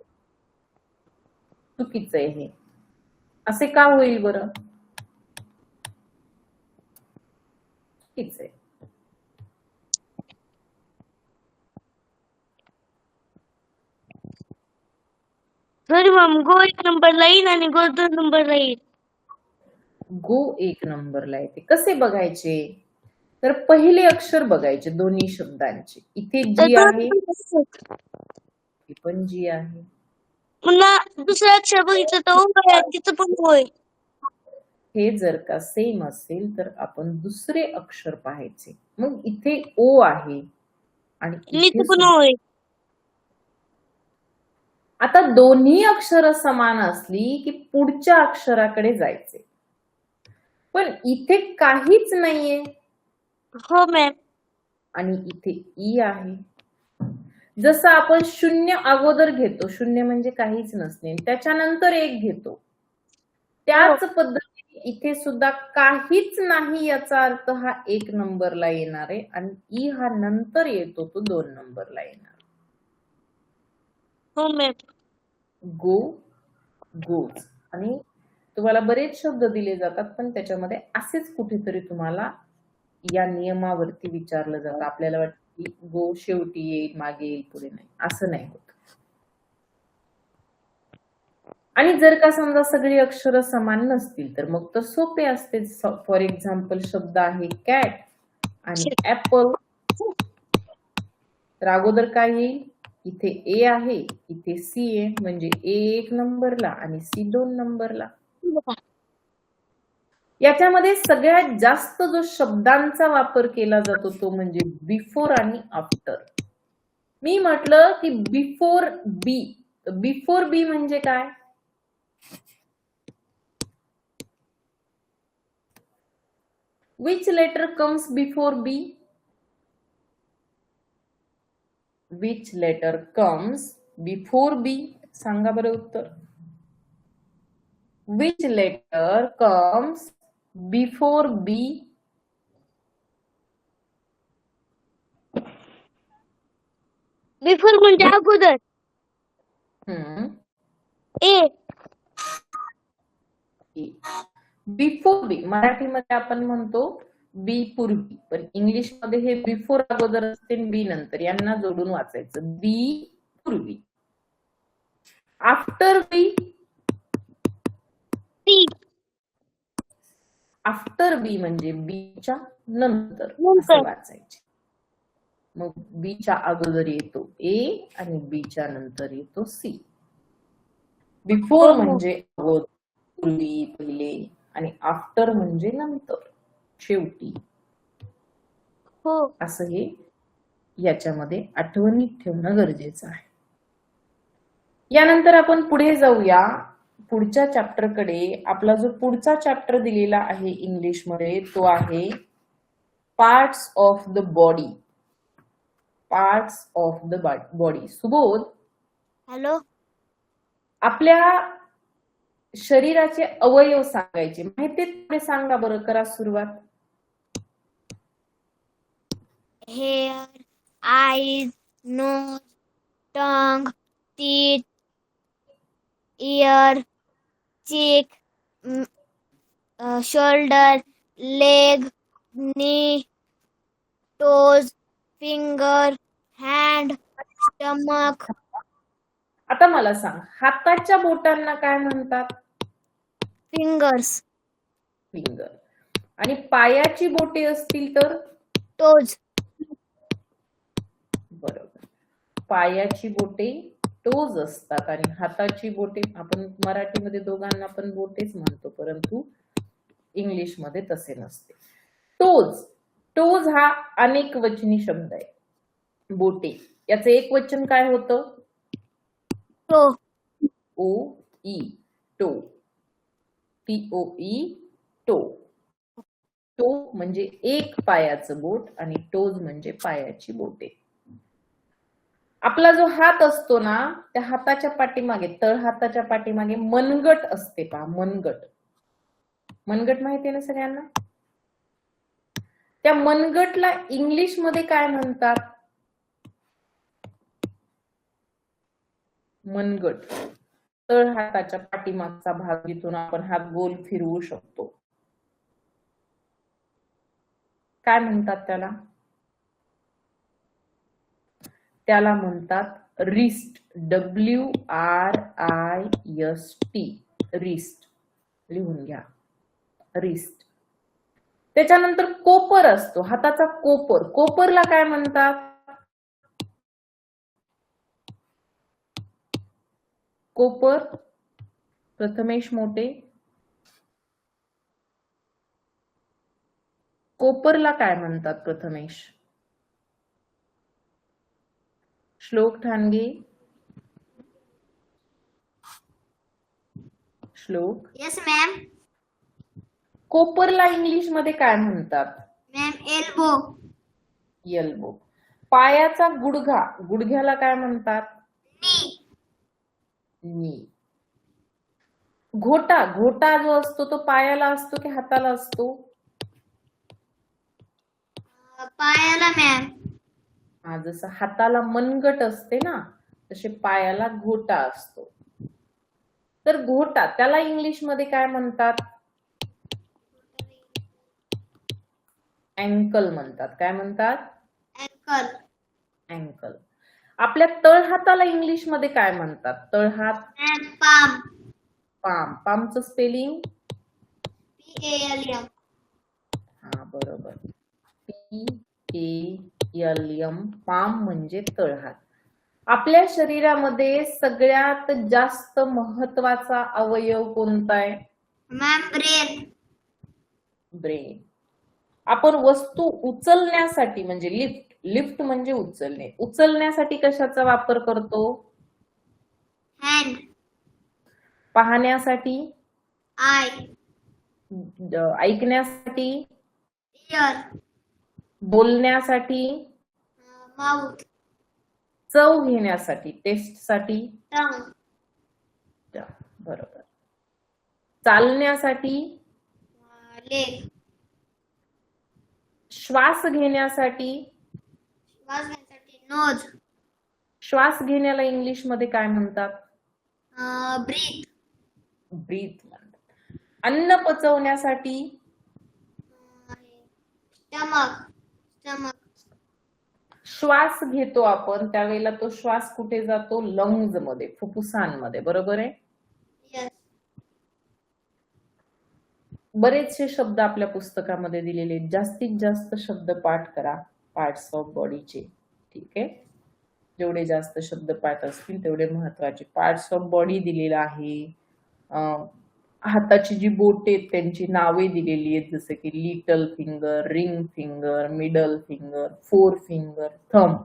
A: चुकीचं आहे हे. असे का होईल बरं? चुकीचं आहे.
B: सॉरी मॅम, गो 1 नंबरला येईल आणि गो 2 नंबरला येईल.
A: गो 1 नंबरला येते. कसे बघायचे? तर पहिले अक्षर बघायचे दोन्ही शब्दांचे. इथे जी आहे, ही पण जी आहे.
B: पुन्हा दुसरा अक्षर बघितलं तर ओ आहे, तिचं पण होय.
A: हे जर का सेम असेल तर आपण दुसरे अक्षर पाहायचे. मग इथे ओ आहे आणि इथे
B: नीचं पण
A: सुद्धा.
B: होय.
A: आता दोन्ही अक्षर समान असली की पुढच्या अक्षराकडे जायचे. पण इथे काहीच नाहीये
B: हो मॅम.
A: आणि इथे ई आहे. जसं आपण 0 अगोदर घेतो, 0 म्हणजे काहीच नसणे, त्याच्यानंतर 1 घेतो, त्याच पद्धतीने इथे सुद्धा काहीच नाही याचा अर्थ हा 1 नंबरला येणार आहे आणि ई हा नंतर येतो तो 2 नंबरला येणार.
B: हो मॅम.
A: गो, गोज. आणि तुम्हाला बरेच शब्द दिले जातात पण त्याच्यामध्ये असेच कुठेतरी तुम्हाला या नियमावरती विचारलं जातं. आपल्याला वाटतं की गो शेवटी येईल, मागे येईल, पुढे नाही, असं नाही होत. आणि जर का समजा सगळी अक्षरं समान नसतील तर मग तर सोपे असते. फॉर एक्झाम्पल शब्द आहे कॅट आणि ऍपल, तर अगोदर काय येईल? इथे ए आहे, इथे सी आहे, म्हणजे ए 1 नंबरला आणि सी 2 नंबरला. याच्यामध्ये सगळ्यात जास्त जो शब्दांचा वापर केला जातो तो म्हणजे बिफोर आणि आफ्टर. मी म्हटलं की बिफोर बी, बिफोर बी म्हणजे काय? Which letter comes before B? Which letter comes before B? सांगा बरं उत्तर. Which letter comes before B?
B: Before म्हणजे अगोदर. ए.
A: बिफोर बी मराठीमध्ये आपण म्हणतो बी पूर्वी, पण इंग्लिश मध्ये हे बिफोर अगोदर असते बी नंतर, यांना जोडून वाचायचं. बी पूर्वी. आफ्टर बी,
B: सी.
A: आफ्टर बी म्हणजे बीच्या नंतर
B: नंतर.
A: असं वाचायचे. मग बीच्या अगोदर येतो ए आणि बीच्या नंतर येतो सी. बिफोर म्हणजे अगोदर, पूर्वी, पहिले, आणि आफ्टर म्हणजे नंतर, शेवटी.
B: हो.
A: असं हे याच्यामध्ये आठवणीत ठेवणं गरजेचं आहे. यानंतर आपण पुढे जाऊया पुढच्या चॅप्टरकडे. आपला जो पुढचा चॅप्टर दिलेला आहे इंग्लिश मध्ये तो आहे parts of the body. Parts of the body. Subodh,
B: hello.
A: आपल्या शरीराचे अवयव सांगायचे माहिती थोडे सांगा बरं. करा सुरुवात.
B: Hair, eyes, nose, tongue, teeth, ear, cheek, shoulder, leg, knee, toes, finger, hand, stomach.
A: आता मला सांग, हाताच्या बोटांना काय म्हणतात?
B: Fingers.
A: फिंगर. आणि पायाची बोटे असतील तर?
B: Toes.
A: बरोबर. पायाची बोटे टोज असतात आणि हाताची बोटे आपण मराठीमध्ये दोघांना पण बोटेच म्हणतो, परंतु इंग्लिश मध्ये तसे नसते. टोज. टोज हा अनेक वचनी शब्द आहे. बोटे याचं एक वचन काय होतं?
B: Toe.
A: ओ ई, टो. TOE, टो. टो म्हणजे एक पायाचं बोट आणि टोज म्हणजे पायाची बोटे. आपला जो हात असतो ना, त्या हाताच्या पाठीमागे, तळ हाताच्या पाठीमागे मनगट असते पहा. मनगट. मनगट माहितीये ना सगळ्यांना? त्या मनगटला इंग्लिश मध्ये काय म्हणतात? मनगट. तळ हाताच्या पाठीमागचा भाग जिथून आपण हात गोल फिरवू शकतो. काय म्हणतात त्याला? त्याला म्हणतात रिस्ट. WRIST. रिस्ट. लिहून घ्या. रिस्ट. त्याच्यानंतर कोपर असतो, हाताचा कोपर. कोपरला काय म्हणतात? कोपर. प्रथमेश मोठे. कोपरला काय म्हणतात प्रथमेश? श्लोक ठाणगे. श्लोक.
C: Yes, ma'am.
A: कोपरला इंग्लिश मध्ये काय म्हणतात?
C: Ma'am, elbow.
A: एल्बो. पायाचा गुडघा. गुडघ्याला काय म्हणतात?
C: Knee.
A: नी. घोटा घोटा जो असतो तो पायाला असतो की हाताला असतो?
C: पायाला मॅम.
A: हा, जसं हाताला मनगट असते ना तसे पायाला घोटा असतो. तर घोटा त्याला इंग्लिश मध्ये काय म्हणतात? अँकल म्हणतात. काय म्हणतात?
C: अँकल.
A: अँकल. आपल्या तळहाताला इंग्लिश मध्ये काय म्हणतात? तळहात.
C: Ma'am palm.
A: पाम. पामचं स्पेलिंग?
C: PALM.
A: हा, बरोबर. PALM. पाम म्हणजे तळहात. आपल्या शरीरामध्ये सगळ्यात जास्त महत्वाचा अवयव कोणता आहे?
C: Ma'am brain.
A: ब्रेन. आपण वस्तू उचलण्यासाठी म्हणजे लिफ्ट म्हणजे उचलणे, उचलण्यासाठी कशाचा वापर करतो?
C: हँड.
A: पाहण्यासाठी?
C: आय.
A: ऐकण्यासाठी?
C: इयर.
A: बोलण्यासाठी?
C: माउथ.
A: चव घेण्यासाठी, टेस्टसाठी?
C: टंग.
A: बरोबर. चालण्यासाठी?
C: लेग.
A: श्वास घेण्यासाठी?
C: श्वास घेण्यासाठी नोज.
A: श्वास घेण्याला इंग्लिश मध्ये काय म्हणतात?
C: ब्रीथ.
A: ब्रीथ म्हणतात. अन्न पचवण्यासाठी?
C: स्टमक. स्टमक.
A: श्वास घेतो आपण त्यावेळेला तो श्वास कुठे जातो? लंग्ज मध्ये, फुफ्फुसांमध्ये. बरोबर आहे?
C: यस.
A: बरेचसे शब्द आपल्या पुस्तकामध्ये दिलेले आहेत. जास्तीत जास्त शब्द पाठ करा पार्ट्स ऑफ बॉडीचे. ठीक आहे, जेवढे जास्त शब्द पाठ असतील तेवढे महत्वाचे. पार्ट्स ऑफ बॉडी दिलेला आहे. हाताची जी बोटे आहेत त्यांची नावे दिलेली आहेत, जसं की little finger, ring finger, middle finger, four finger, thumb.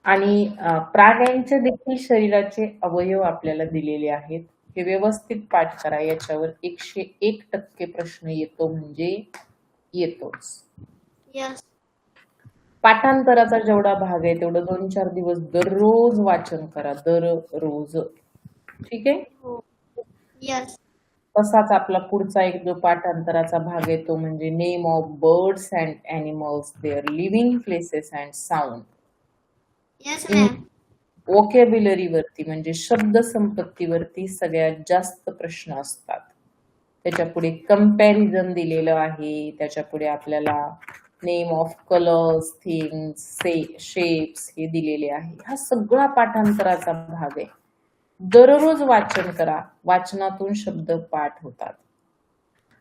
A: आणि प्राण्यांचे देखील शरीराचे अवयव आपल्याला दिलेले आहेत. हे व्यवस्थित पाठ करा. याच्यावर 101% प्रश्न येतो म्हणजे येतोच.
C: यस.
A: पाठांतराचा जेवढा भाग आहे तेवढं 2-4 दिवस दररोज वाचन करा, दररोज. ठीक आहे?
C: हो. यस.
A: तसाच आपला पुढचा एक जो पाठांतराचा भाग आहे तो म्हणजे name of birds and animals, their living places and sound.
C: Yes ma'am.
A: Vocabulary वरती म्हणजे शब्द संपत्तीवरती सगळ्यात जास्त प्रश्न असतात. त्याच्या पुढे कंपॅरिझन दिलेलं आहे. त्याच्या पुढे आपल्याला name of colours, things, shapes हे दिलेले आहे. हा सगळा पाठांतराचा भाग आहे. दररोज वाचन करा. वाचनातून शब्द पाठ होतात.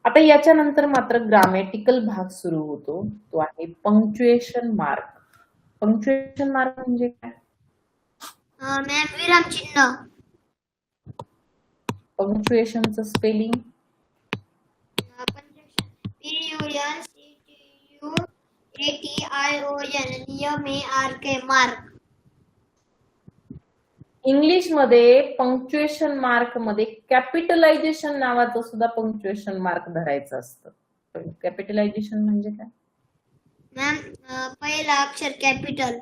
A: आता याच्यानंतर मात्र ग्रामॅटिकल भाग सुरू होतो. तो आहे पंक्च्युएशन मार्क. पंक्च्युएशन मार्क म्हणजे काय?
C: मॅम विराम चिन्ह.
A: पंक्च्युएशनचं स्पेलिंग?
C: PUNCTUATION. मार्क.
A: इंग्लिश मध्ये पंक्च्युएशन मार्क मध्ये कॅपिटलायझेशन नावाचं सुद्धा पंक्च्युएशन मार्क धरायचं असतं. कॅपिटलायझेशन म्हणजे काय?
C: मॅम पहिला अक्षर कॅपिटल.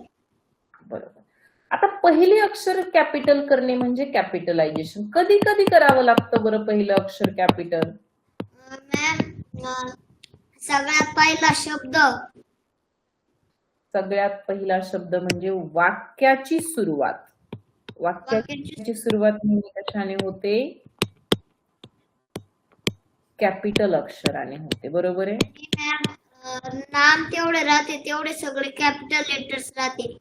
A: बरोबर. आता पहिले अक्षर कॅपिटल करणे म्हणजे कॅपिटलायझेशन. कधी कधी करावं लागतं बरं पहिलं अक्षर कॅपिटल?
C: मॅम सगळ्यात पहिला शब्द.
A: सगळ्यात पहिला शब्द म्हणजे वाक्याची सुरुवात. वाक्याची सुरुवात नेहमी कशाने होते? कॅपिटल अक्षराने होते. बरोबर आहे?
C: मॅम नाम तेवढे राहते तेवढे सगळे कॅपिटल लेटर्स राहते.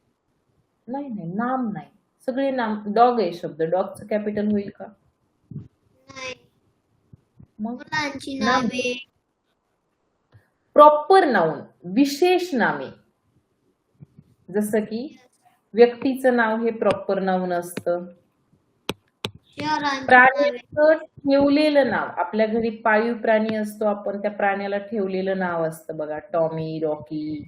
A: नाही नाही, नाम नाही. सगळे नाम. डॉग आहे शब्द, डॉगचं कॅपिटल होईल का?
C: नाही.
A: मग
C: मुलांची नावे.
A: प्रॉपर नाउन, विशेष नामे. जसं की व्यक्तीचं नाव हे प्रॉपर नाउन असतं.
C: शहरांची नावे.
A: प्राण्याचं ठेवलेलं नाव. आपल्या घरी पाळीव प्राणी असतो, आपण त्या प्राण्याला ठेवलेलं नाव असतं बघा, टॉमी, रॉकी.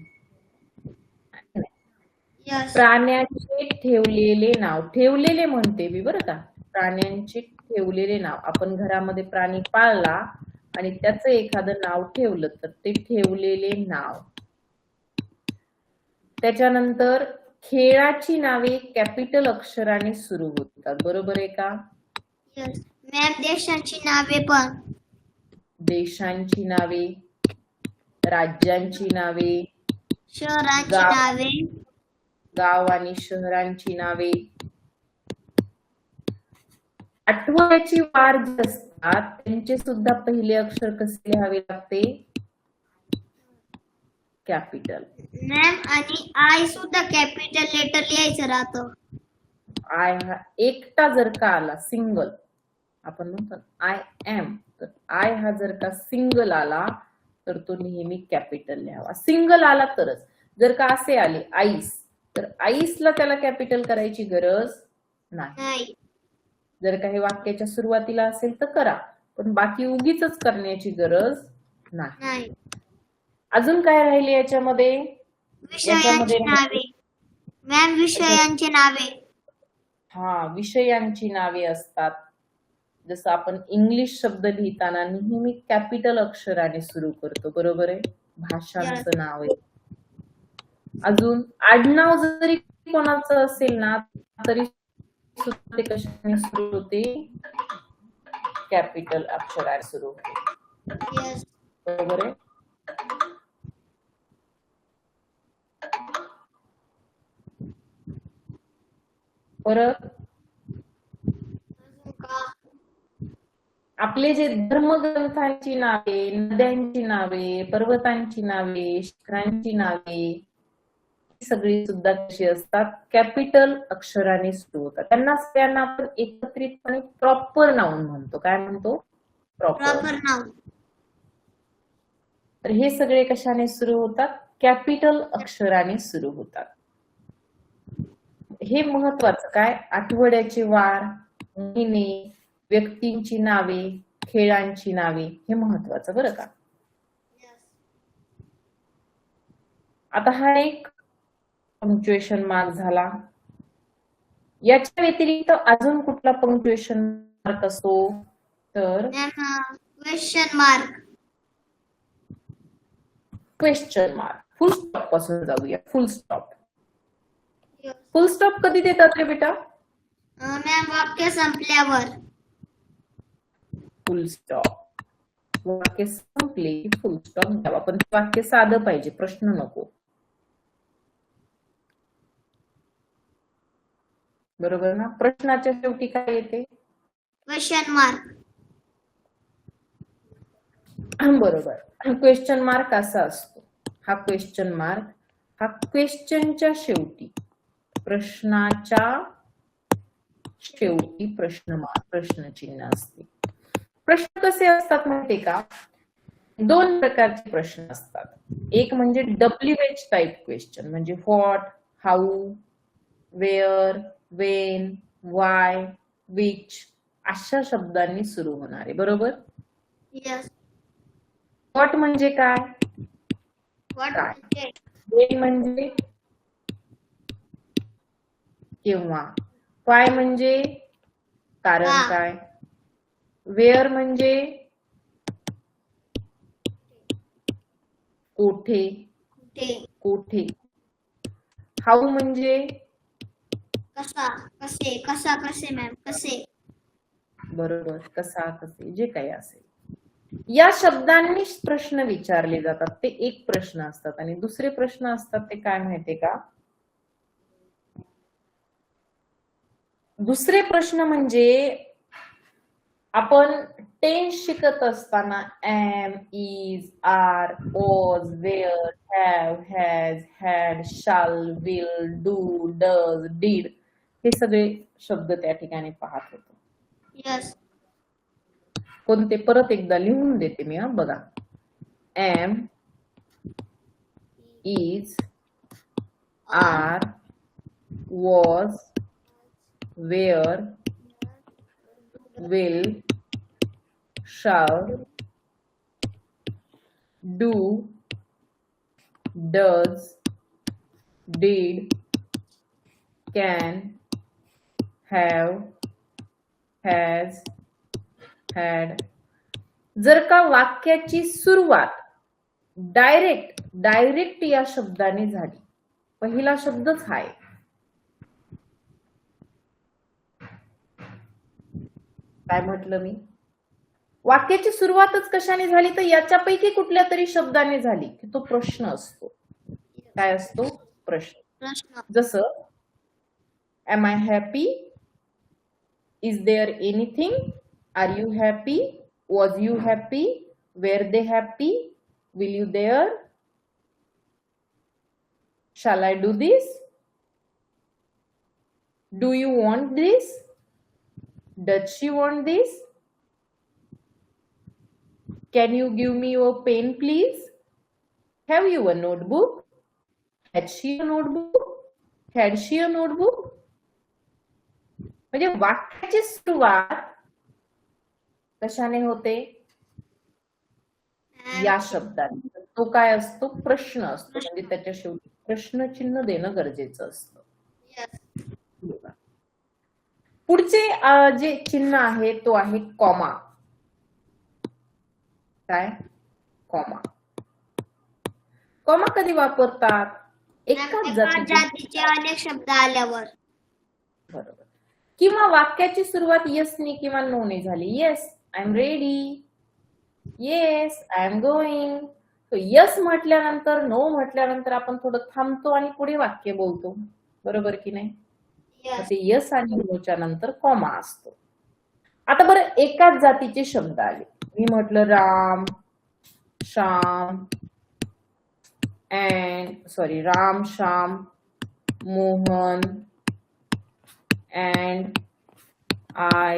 C: यस.
A: प्राण्याचे ठेवलेले नाव. ठेवलेले म्हणते मी बरं का. प्राण्यांचे ठेवलेले नाव. आपण घरामध्ये प्राणी पाळला आणि त्याचं एखादं नाव ठेवलं तर ते ठेवलेले नाव. त्याच्यानंतर खेळाची नावे कॅपिटल अक्षराने सुरू होतात. बरोबर आहे का?
C: यस. मॅम देशांची नावे पण.
A: देशांची नावे, राज्यांची नावे,
C: शहरांची
A: गाव
C: नावे.
A: गाव आणि शहरांची नावे. आठवड्याची वार जे असतात त्यांचे सुद्धा पहिले अक्षर कसे लिहावे लागते? कॅपिटल.
C: मॅम आणि आय सुद्धा कॅपिटल लेटर लिहायचं राहतं.
A: आय हा एकटा जर का आला सिंगल, आपण म्हणतो आय एम, तर आय हा जर का सिंगल आला तर तो नेहमी कॅपिटल लिहावा. सिंगल आला तरच. जर का असे आले आईस, तर आईसला त्याला कॅपिटल करायची गरज नाही.
C: नाही.
A: जर काही वाक्याच्या सुरुवातीला असेल तर करा, पण बाकी उगीच करण्याची गरज नाही.
C: नाही.
A: अजून काय राहिले याच्यामध्ये?
C: विषयांची नावे. मॅम विषयांची नावे.
A: हा, विषयांची नावे असतात. जसं आपण इंग्लिश शब्द लिहिताना नेहमी कॅपिटल अक्षराने सुरू करतो, बरोबर आहे? भाषांचं नाव आहे. अजून आडनाव जरी कोणाचं असेल ना तरी सुद्धा ते कशाने सुरू होते? कॅपिटल अक्षराने सुरू होते,
C: यस.
A: बरोबर आहे? परत आपले जे धर्मग्रंथांची नावे, नद्यांची नावे, पर्वतांची नावे, शिखरांची नावे सगळी सुद्धा कशी असतात? कॅपिटल अक्षराने सुरू होतात. त्यांना सगळ्यांना आपण एकत्रितपणे प्रॉपर नाउन म्हणतो. काय म्हणतो?
C: Proper noun.
A: तर हे सगळे कशाने सुरू होतात? कॅपिटल अक्षराने सुरू होतात. हे महत्वाचं काय? आठवड्याचे वार, महिने, व्यक्तींची नावे, खेळांची नावे, हे महत्वाचं बरं का. आता हा एक पंक्च्युएशन मार्क झाला. याच्या व्यतिरिक्त अजून कुठला पंक्च्युएशन मार्क असतो? तर
C: क्वेश्चन मार्क.
A: Question mark. फुल स्टॉप पासून जाऊया. फुल स्टॉप. फुल स्टॉप कधी देतात रे बेटा?
C: मॅम वाक्य संपल्यावर.
A: फुल स्टॉप. वाक्य संपले की फुल स्टॉप द्यावा, पण वाक्य साधं पाहिजे, प्रश्न नको. बरोबर ना? प्रश्नाच्या शेवटी काय येते?
C: Question mark.
A: बरोबर. क्वेश्चन मार्क असा असतो. हा क्वेश्चन मार्क हा क्वेश्चनच्या शेवटी, प्रश्नाच्या शेवटी प्रश्नचिन्ह असते. प्रश्न कसे असतात माहितीये का? दोन प्रकारचे प्रश्न असतात. एक म्हणजे WH टाइप क्वेश्चन, म्हणजे what, how, where, when, why, which अशा शब्दांनी सुरू होणारे, बरोबर?
C: यस.
A: व्हॉट म्हणजे काय?
C: व्हॉट.
A: वेन म्हणजे केव्हा, वाय म्हणजे कारण काय, वेअर म्हणजे कोठे, कोठे, हाऊ म्हणजे
C: कसा, कसे, कसा, कसे मॅम, कसे. बरोबर.
A: कसा, कसे, जे काही असेल. या शब्दांनी प्रश्न विचारले जातात. ते एक प्रश्न असतात. आणि दुसरे प्रश्न असतात ते काय माहितीये का? दुसरे प्रश्न म्हणजे आपण टेन्स शिकत असताना am, is, are, was, were, have, has, had, shall, will, do, does, did हे सगळे शब्द त्या ठिकाणी पाहत होतो.
C: यस.
A: कोणते? परत एकदा लिहून देते मी. बघा. Am, is, are, was, were, will, shall, do, does, did, can, have, has, had. जर का वाक्याची सुरुवात डायरेक्ट या शब्दाने झाली, पहिला शब्दच आहे, काय म्हटलं मी? वाक्याची सुरुवातच कशाने झाली तर याच्यापैकी कुठल्या तरी शब्दाने झाली की तो प्रश्न असतो. काय असतो? प्रश्न.
C: प्रश्न.
A: जसं am I happy? Is there anything? Are you happy? Was you happy? Were they happy? Will you there? Shall I do this? Do you want this? Does she want this? Can you give me your pen, please? Have you a notebook? Had she a notebook? Had she a notebook? म्हणजे वाक्याची सुरुवात कशाने होते? या शब्दाने. तो काय असतो? प्रश्न असतो. म्हणजे त्याच्या शेवटी प्रश्नचिन्ह देणं गरजेचं असतं.
C: Yes.
A: पुढचे जे चिन्ह आहे तो आहे कॉमा. काय? कॉमा. कॉमा कधी वापरतात? एकाच जातीचे
C: जातीचे अनेक शब्द आल्यावर.
A: बरोबर. किंवा वाक्याची सुरुवात येसने किंवा नोने झाली. Yes I am ready. Yes I am going. Yes म्हटल्यानंतर नो म्हटल्यानंतर आपण थोडं थांबतो आणि पुढे वाक्य बोलतो. बरोबर की नाही?
C: Yes.
A: ते यस आणि नोच्या नंतर कॉमा असतो. आता बरं एकाच जातीचे शब्द आले. मी म्हटलं Ram, Shyam Ram, Shyam, Mohan and I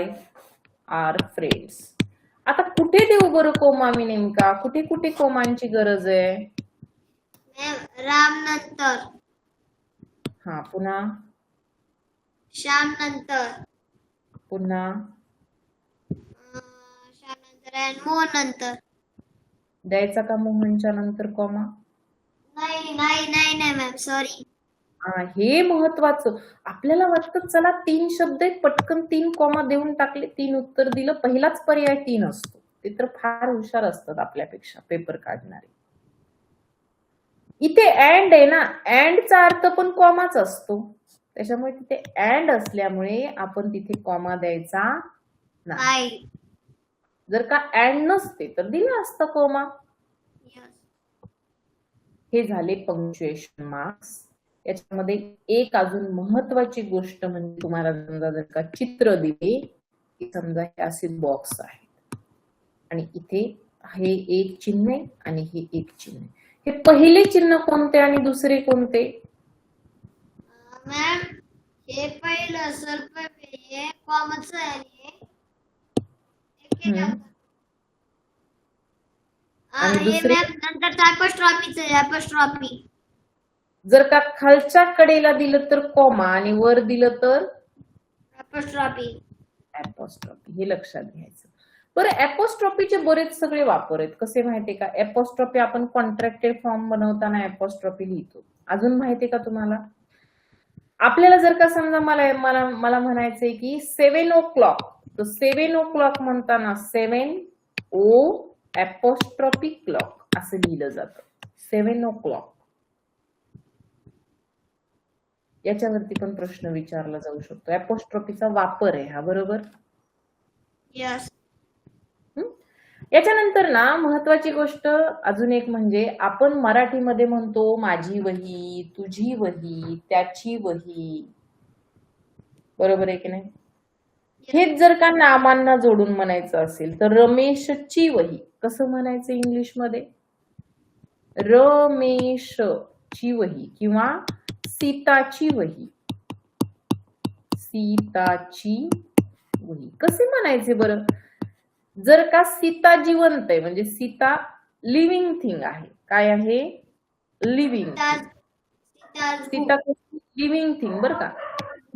A: are friends. आता कुठे देऊ बरं कोमा मी नेमका? कुठे कुठे कोमांची गरज आहे?
C: राम नंतर,
A: हा पुन्हा
C: श्याम नंतर,
A: पुन्हा
C: श्याम नंतर आणि मोहन नंतर.
A: द्यायचा का मोहनच्या नंतर कोमा?
C: नाही नाही नाही नाही मॅम, सॉरी.
A: हा हे महत्वाचं. आपल्याला वाटतं चला 3 शब्द आहेत, पटकन 3 कॉमा देऊन टाकले, 3 उत्तर दिलं. पहिलाच पर्याय 3 असतो. ते तर फार हुशार असतात आपल्यापेक्षा पेपर काढणारे. इथे अँड आहे ना, अँडचा अर्थ पण कॉमाच असतो. त्याच्यामुळे तिथे अँड असल्यामुळे आपण तिथे कॉमा द्यायचा नाही.
C: नाही.
A: जर का अँड नसते तर दिला असता कॉमा.
C: Yes.
A: हे झाले पंक्च्युएशन मार्क्स. याच्यामध्ये एक अजून महत्वाची गोष्ट म्हणजे तुम्हाला समजा जर का चित्र दिले, समजा हे असे बॉक्स आहेत आणि इथे हे एक चिन्ह आहे आणि हे एक चिन्ह आहे. हे पहिले चिन्ह कोणते आणि दुसरे कोणते?
C: मॅम हे पहिलं सर्प हे कॉमनचं आहे
A: आणि
C: हे
A: दुसरे?
C: मॅम नंतर ॲपॉस्ट्रॉफीचं आहे, ॲपॉस्ट्रॉफी.
A: जर का खालच्या कडेला दिलं तर कॉमा आणि वर दिलं तर
C: ॲपॉस्ट्रॉफी.
A: ॲपॉस्ट्रॉफी. हे लक्षात घ्यायचं. बरं ॲपॉस्ट्रॉफीचे बरेच सगळे वापर आहेत. कसे माहितीये का? ॲपॉस्ट्रॉफी आपण कॉन्ट्रॅक्टेड फॉर्म बनवताना ॲपॉस्ट्रॉफी लिहितो. अजून माहितीये का तुम्हाला? आपल्याला जर का समजा मला म्हणायचंय की 7 o'clock, तर 7 o'clock म्हणताना 7 ॲपॉस्ट्रॉफी क्लॉक असं लिहिलं जातं. 7 o'clock. याच्यावरती पण प्रश्न विचारला जाऊ शकतो. ॲपॉस्ट्रॉफीचा वापर आहे हा. बरोबर?
C: यस.
A: याच्यानंतर ना महत्वाची गोष्ट अजून एक म्हणजे आपण मराठीमध्ये म्हणतो माझी वही, तुझी वही, त्याची वही. बरोबर आहे की नाही? हेच जर का नामांना जोडून म्हणायचं असेल तर रमेशची वही कसं म्हणायचं इंग्लिशमध्ये? रमेशची वही किंवा सीताची वही. सीताची वही कसे म्हणायचे बरं? जर का सीता जिवंत आहे म्हणजे सीता लिव्हिंग थिंग आहे. काय आहे? लिव्हिंग. सीता लिव्हिंग थिंग बरं का.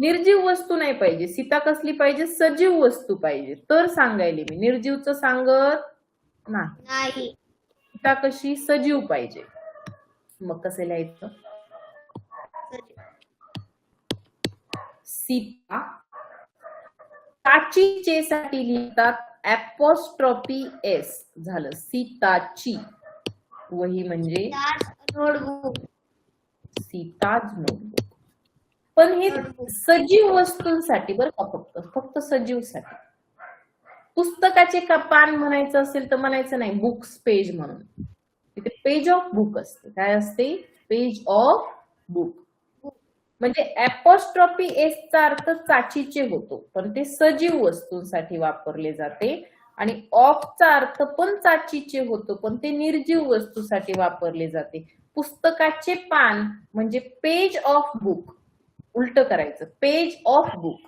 A: निर्जीव वस्तू नाही पाहिजे. सीता कसली पाहिजे? सजीव वस्तू पाहिजे. तर सांगायले मी निर्जीवचं सांगत नाही. सीता कशी? सजीव पाहिजे. मग कसं लिहायचं? सीता ताची साठी लिहितात ॲपॉस्ट्रॉफी एस झालं. सीताची वही म्हणजे
C: नोटबुक.
A: सीताज नोटबुक. पण हे सजीव वस्तूंसाठी बरं का, फक्त सजीव साठी. पुस्तकाचे का पान म्हणायचं असेल तर म्हणायचं नाही बुक्स पेज म्हणून. तिथे पेज ऑफ बुक असते. काय असते? Page of book. म्हणजे अपॉस्ट्रॉफी एस चा अर्थ चाचीचे होतो, पण ते सजीव वस्तूंसाठी वापरले जाते. आणि ऑफ चा अर्थ पण चाचीचे होतो, पण ते निर्जीव वस्तूसाठी वापरले जाते. पुस्तकाचे पान म्हणजे पेज ऑफ बुक. उलट करायचं, page of book.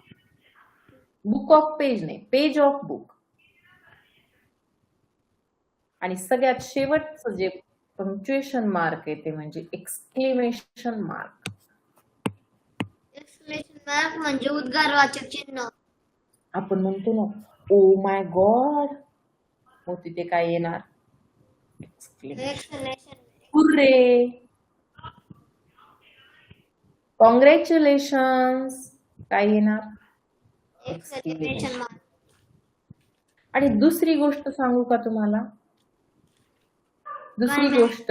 A: Book of page नाही, पेज ऑफ बुक. आणि सगळ्यात शेवटचं जे पंक्च्युएशन मार्क आहे ते म्हणजे एक्सक्लेमेशन मार्क.
C: एक्सक्लेमेशन मार्क म्हणजे उद्गारवाचक चिन्ह.
A: आपण म्हणतो ना ओ माय गॉड, मग तिथे काय येणार?
C: एक्सक्लेमेशन.
A: हुर्रे, कॉंग्रॅच्युलेशन्स, काय येणार?
C: Exclamation mark.
A: आणि दुसरी गोष्ट सांगू का तुम्हाला? दुसरी
C: काय?
A: गोष्ट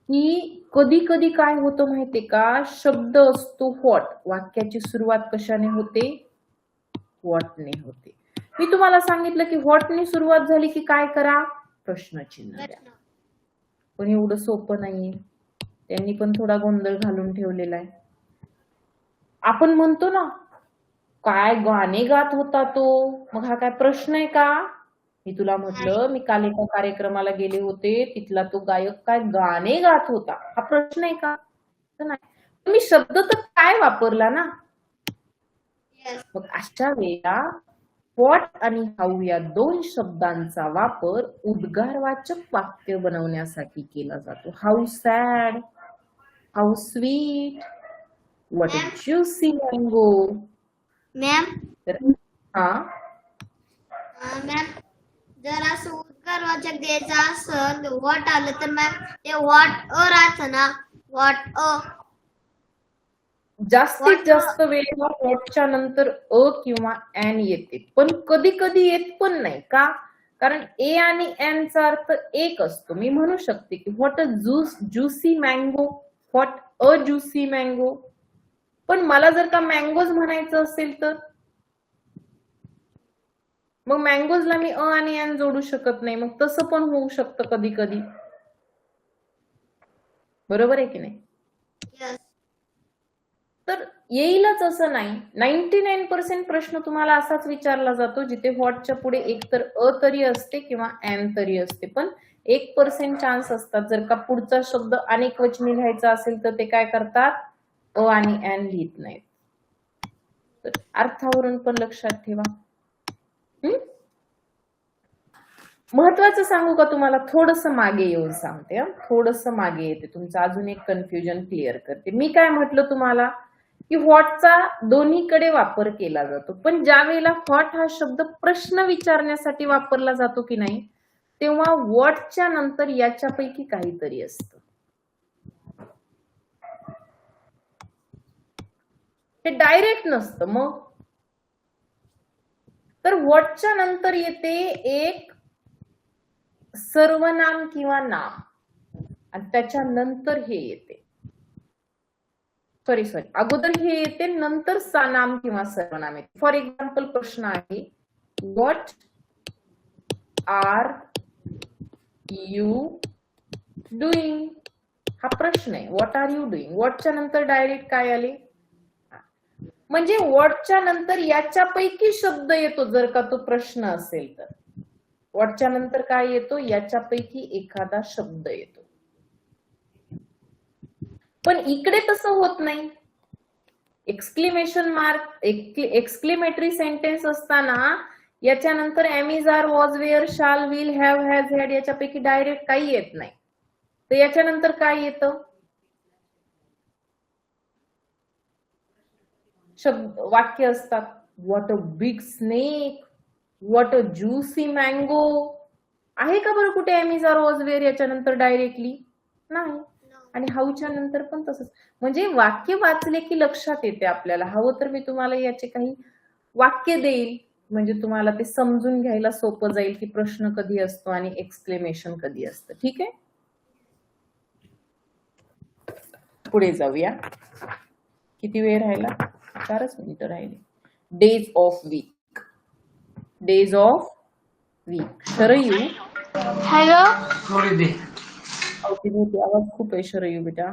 A: की कधी कधी काय होतं माहितीये का, शब्द असतो व्हॉट, वाक्याची सुरुवात कशाने होते? व्हॉटने होते. मी तुम्हाला सांगितलं की व्हॉटने सुरुवात झाली की काय करा? प्रश्नचिन्ह द्या. पण एवढं सोपं नाहीये, त्यांनी पण थोडा गोंधळ घालून ठेवलेला आहे. आपण म्हणतो ना काय गाणे गात होता तो, मग हा काय प्रश्न आहे का? मी तुला म्हटलं मी काल एका कार्यक्रमाला गेले होते, तिथला तो गायक काय गाणे गात होता, हा प्रश्न आहे का? नाही. मी शब्द तर काय वापरला ना. मग अशा वेळेला व्हॉट आणि हाऊ या दोन शब्दांचा वापर उद्गारवाचक वाक्य बनवण्यासाठी केला जातो. How sad, how sweet, what a juicy mango.
C: Ma'am
A: हा
C: मॅम, जर असं उद्गारवाचक द्यायचं असेल व्हॉट आलं तर मॅम ते व्हॉट अ राहतं ना, व्हॉट अ.
A: जास्तीत जास्त वेळेला व्हॉटच्या नंतर अ किंवा एन येते, पण कधी कधी येत पण नाही का? कारण ए आणि एन चा अर्थ एक असतो. मी म्हणू शकते की what a juicy mango, what a juicy mango. पण मला जर का मँगोज म्हणायचं असेल तर मग मँगोजला मी अ आणि एन जोडू शकत नाही. मग तसं पण होऊ शकतं कधी कधी. बरोबर आहे की नाही? तर येईलच असं नाही. 99% प्रश्न तुम्हाला असाच विचारला जातो जिथे व्हॉटच्या पुढे एकतर अ तरी असते किंवा एन तरी असते. पण 1% चान्स असतात जर का पुढचा शब्द अनेक वचनी लिहायचा असेल तर ते काय करतात? अ आणि एन लिहित नाहीत. तर अर्थावरून पण लक्षात ठेवा. महत्वाचं सांगू का तुम्हाला? थोडंसं मागे येऊन सांगते. थोडंसं मागे येते, तुमचं अजून एक कन्फ्युजन क्लिअर करते. मी काय म्हटलं तुम्हाला की व्हॉटचा दोन्हीकडे वापर केला जातो, पण ज्या वेळेला व्हॉट हा शब्द प्रश्न विचारण्यासाठी वापरला जातो की नाही, तेव्हा व्हॉटच्या नंतर याच्यापैकी काहीतरी असतं. हे डायरेक्ट नसतं. मग तर व्हॉटच्या नंतर येते एक सर्वनाम किंवा नाम आणि त्याच्यानंतर हे येते. सॉरी अगोदर हे येते, नंतर नाम किंवा सर्वनाम येते. फॉर एक्झाम्पल प्रश्न आहे, व्हॉट आर यू डुईंग? हा प्रश्न आहे. What are you doing? व्हॉटच्या नंतर डायरेक्ट काय आले? म्हणजे व्हॉटच्या नंतर याच्यापैकी शब्द येतो जर का तो प्रश्न असेल तर. व्हॉटच्या नंतर काय येतो? याच्यापैकी एखादा शब्द येतो. पण इकडे तसं होत नाही. एक्सक्लेमेशन मार्क, एक्सक्लेमेटरी सेंटेन्स असताना याच्यानंतर am is, are, was, were, shall, will, have, has, had याच्यापैकी डायरेक्ट काही येत नाही. तर याच्यानंतर काय येतं? शब्द, वाक्य असतात. What a big snake, what a juicy mango. आहे का बरं कुठे am is, are, was, were याच्यानंतर डायरेक्टली? नाही. आणि हाऊच्या नंतर पण तसंच. म्हणजे वाक्य वाचले की लक्षात येते आपल्याला. हवं तर मी तुम्हाला याचे काही वाक्य देईल, म्हणजे तुम्हाला ते समजून घ्यायला सोपं जाईल की प्रश्न कधी असतो आणि एक्सक्लेमेशन कधी असतं. ठीक आहे, पुढे जाऊया. किती वेळ राहिला? 4च मिनिटं राहिली. Days of week. Days of week. Sharayu,
B: hello.
A: अवतीभोवती आवाज खूप आहे शरयू बेटा.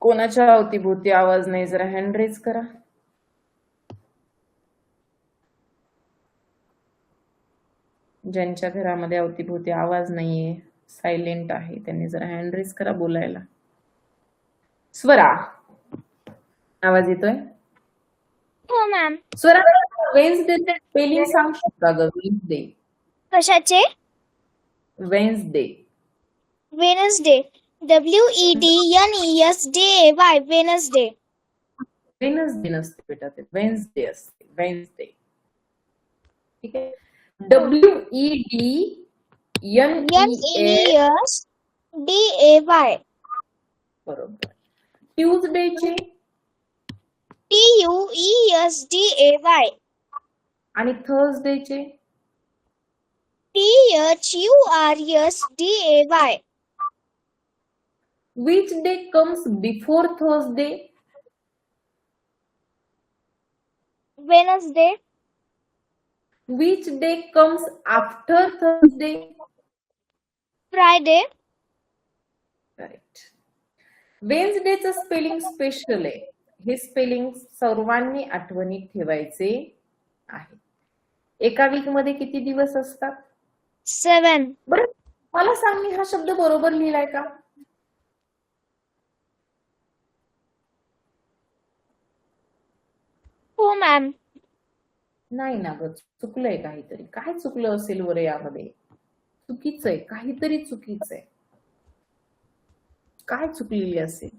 A: कोणाच्या अवतीभोवती आवाज नाही, जरा हँड रेज करा. ज्यांच्या घरामध्ये अवतीभोवती आवाज नाहीये, सायलेंट आहे, त्यांनी जरा हँड रेज करा बोलायला. स्वरा, आवाज येतोय?
B: हो मॅम.
A: स्वरा, वेन्सडे स्पेलिंग सांगशील का ग? वेन्सडे.
B: कशाचे?
A: Wednesday.
B: Wednesday. WEDNESDAY. Wednesday.
A: Wednesday नसते बेटा, ते वेन्सडे असते. वेन्सडे. ठीक आहे. WEDNESDAY. बरोबर. ट्यूजडेचे
B: TUESDAY.
A: आणि थर्सडेचे
B: THURSDAY.
A: Which day comes before Thursday?
B: Wednesday.
A: Which day comes after Thursday?
B: Friday.
A: Correct. वेन्सडेचं स्पेलिंग स्पेशल आहे. हे स्पेलिंग सर्वांनी आठवणीत ठेवायचे आहे. एका वीक मध्ये किती दिवस असतात?
B: 7.
A: बरं, मला सांग, मी हा शब्द बरोबर लिहिलाय का?
B: हो मॅम.
A: नाही ना ग, चुकलंय काहीतरी. काय चुकलं असेल बरं यामध्ये? चुकीचं आहे, काहीतरी चुकीचं आहे. काय चुकलेली असेल?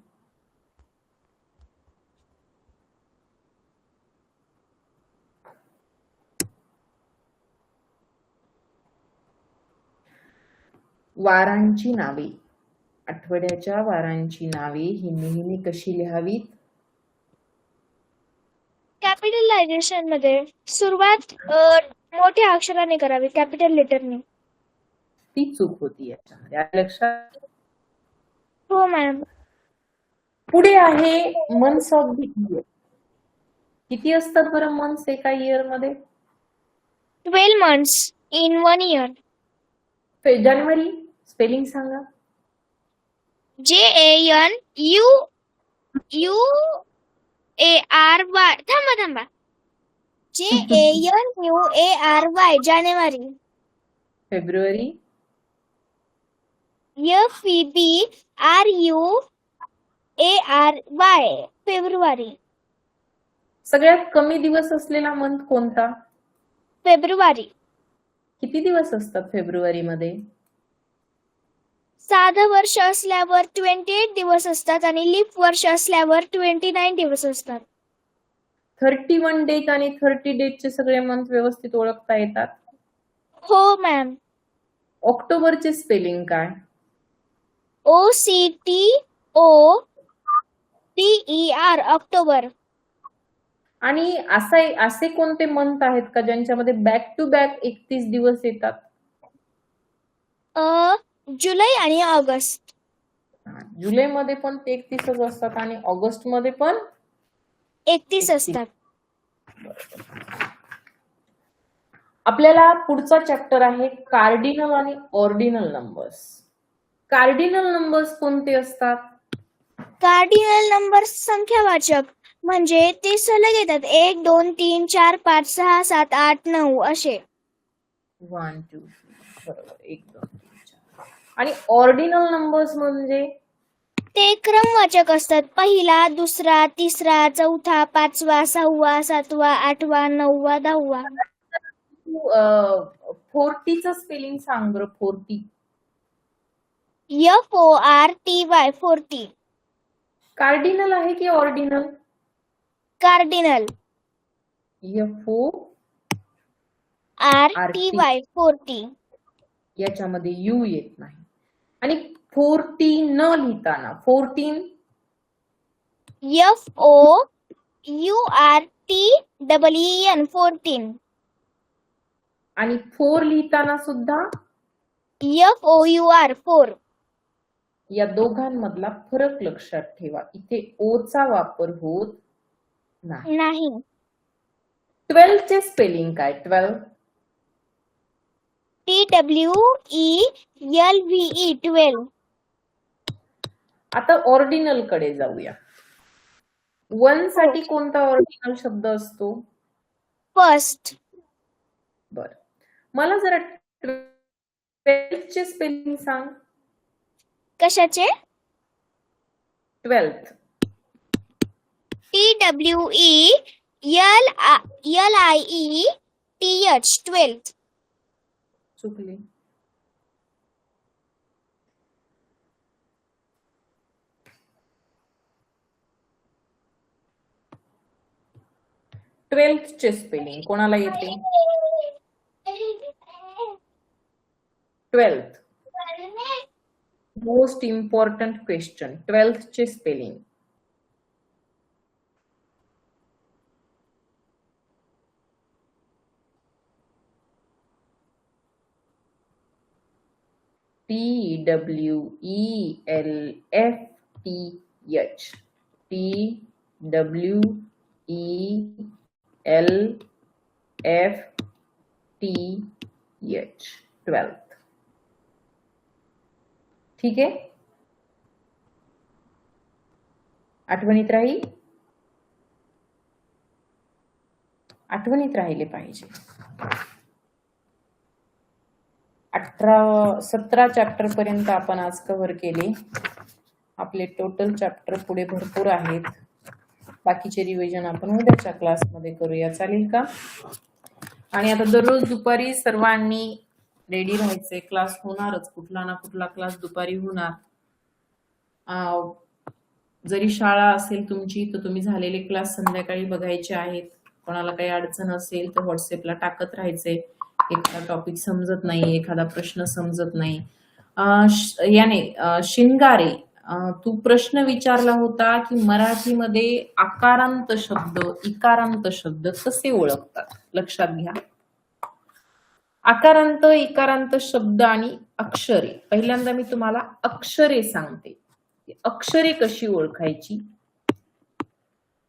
A: वारांची नावे, आठवड्याच्या वारांची नावे ही नेहमी कशी लिहावीत?
B: कॅपिटलायझेशन मध्ये सुरुवात मोठ्या अक्षराने करावी, कॅपिटल लेटरने.
A: ती चूक होती याच्यामध्ये, आलं लक्षात?
B: हो मॅम.
A: पुढे आहे मंथ्स ऑफ द इयर. किती असतात बरं मंथ्स एका इयर मध्ये?
B: 12 months in 1 year.
A: January spelling सांगा.
B: JANUARY. थांबा. JANUARY. जानेवारी.
A: फेब्रुवारी.
B: FEBRUARY. फेब्रुवारी.
A: सगळ्यात कमी दिवस असलेला मंथ कोणता?
B: फेब्रुवारी.
A: किती दिवस असतात फेब्रुवारी मध्ये?
B: साधं वर्ष असल्यावर 28 दिवस असतात आणि लीप वर्ष असल्यावर 29 दिवस असतात.
A: 31 डेट आणि 30 डेटचे सगळे मंथ व्यवस्थित ओळखता येतात?
B: हो मॅम.
A: ऑक्टोबरचे स्पेलिंग काय?
B: OCTOTER. ऑक्टोबर.
A: आणि असे कोणते मंथ आहेत का ज्यांच्यामध्ये बॅक टू बॅक 31 दिवस येतात?
B: जुलै आणि ऑगस्ट.
A: जुलैमध्ये पण 31च असतात आणि ऑगस्ट मध्ये पण
B: 31 असतात.
A: आपल्याला पुढचा चॅप्टर आहे कार्डिनल आणि ऑर्डिनल नंबर्स. कार्डिनल नंबर्स कोणते असतात?
B: कार्डिनल नंबर संख्यावाचक, म्हणजे ते सलग येतात. 1 2 3 4 5 6 7 8 9 असे.
A: 1 2 3 बरोबर, 1 2 3 4. आणि ऑर्डिनल नंबर्स म्हणजे
B: ते क्रमवाचक असतात. पहिला, दुसरा, तिसरा, चौथा, पाचवा, सहावा, सातवा, आठवा, नववा, 10वा.
A: 40चं स्पेलिंग सांग बरं. 40.
B: FORTY. 40.
A: कार्डिनल आहे की ऑर्डिनल?
B: कार्डिनल.
A: FORTY.
B: 40.
A: याच्यामध्ये यू येत नाही. आणि 40 न लिहिताना 14.
B: FOURTEEN. 14.
A: आणि 4 लिहिताना सुद्धा
B: FOUR. 4.
A: या दोघांमधला फरक लक्षात ठेवा. इथे ओ चा वापर होत नाही. 12 चे स्पेलिंग काय? 12
B: TWELVE 12.
A: आता ऑर्डिनल कडे जाऊया. 1 साठी कोणता ऑर्डिनल शब्द असतो?
B: फर्स्ट.
A: बर, मला जरा 12 चे स्पेलिंग सांग.
B: कशाचे?
A: 12th.
B: TWELIETH 12th.
A: चुकली. ट्वेल्थ चे स्पेलिंग कोणाला येते? 12th. Most important question. 12th चे स्पेलिंग. TWELFTH. TWELFTH. 12th. ठीक आहे, आठवणीत राहील. आठवणीत राहिले पाहिजे. 17 चॅप्टर पर्यंत आपण आज कव्हर केले. आपले टोटल चॅप्टर पुढे भरपूर आहेत. बाकीचे रिव्हिजन आपण उद्याच्या क्लासमध्ये करूया, चालेल का? आणि आता दररोज दुपारी सर्वांनी रेडी राहायचे. क्लास होणारच, कुठला ना कुठला क्लास दुपारी होणार. जरी शाळा असेल तुमची तर तुम्ही झालेले क्लास संध्याकाळी बघायचे आहेत. कोणाला काही अडचण असेल तर व्हॉट्सअपला टाकत राहायचे. एखादा टॉपिक समजत नाही, एखादा प्रश्न समजत नाही. शिंगारे, तू प्रश्न विचारला होता की मराठीमध्ये आकारांत शब्द, इकारांत शब्द कसे ओळखतात? लक्षात घ्या. आकारांत, इकारांत शब्द आणि अक्षरे. पहिल्यांदा मी तुम्हाला अक्षरे सांगते. अक्षरे कशी ओळखायची?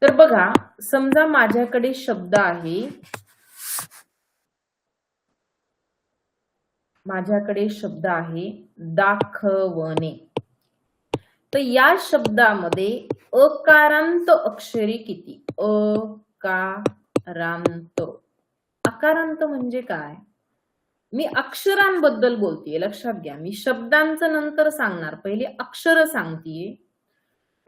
A: तर बघा, समजा माझ्याकडे शब्द आहे. माझ्याकडे शब्द आहे दाखवणे. तर या शब्दामध्ये अकारांत अक्षरे किती? अकारांत. अकारांत म्हणजे काय? मी अक्षरांबद्दल बोलतेय, लक्षात घ्या. मी शब्दांचं नंतर सांगणार, पहिले अक्षर सांगतेय.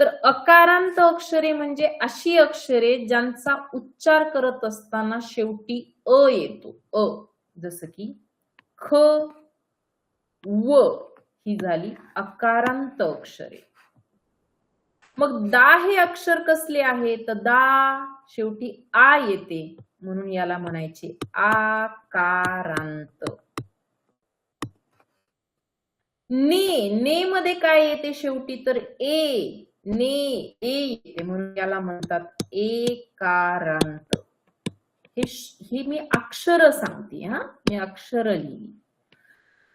A: तर अकारांत अक्षरे म्हणजे अशी अक्षरे ज्यांचा उच्चार करत असताना शेवटी अ येतो. जसं की ख, व, ही झाली अकारांत अक्षरे. मग दा हे अक्षर कसले आहे? तर दा शेवटी आ येते, म्हणून याला म्हणायचे आकारांत. ने मध्ये काय येते शेवटी? तर ए येते, म्हणून याला म्हणतात एकारांत. हे मी अक्षर सांगते. मी अक्षर लिहिली.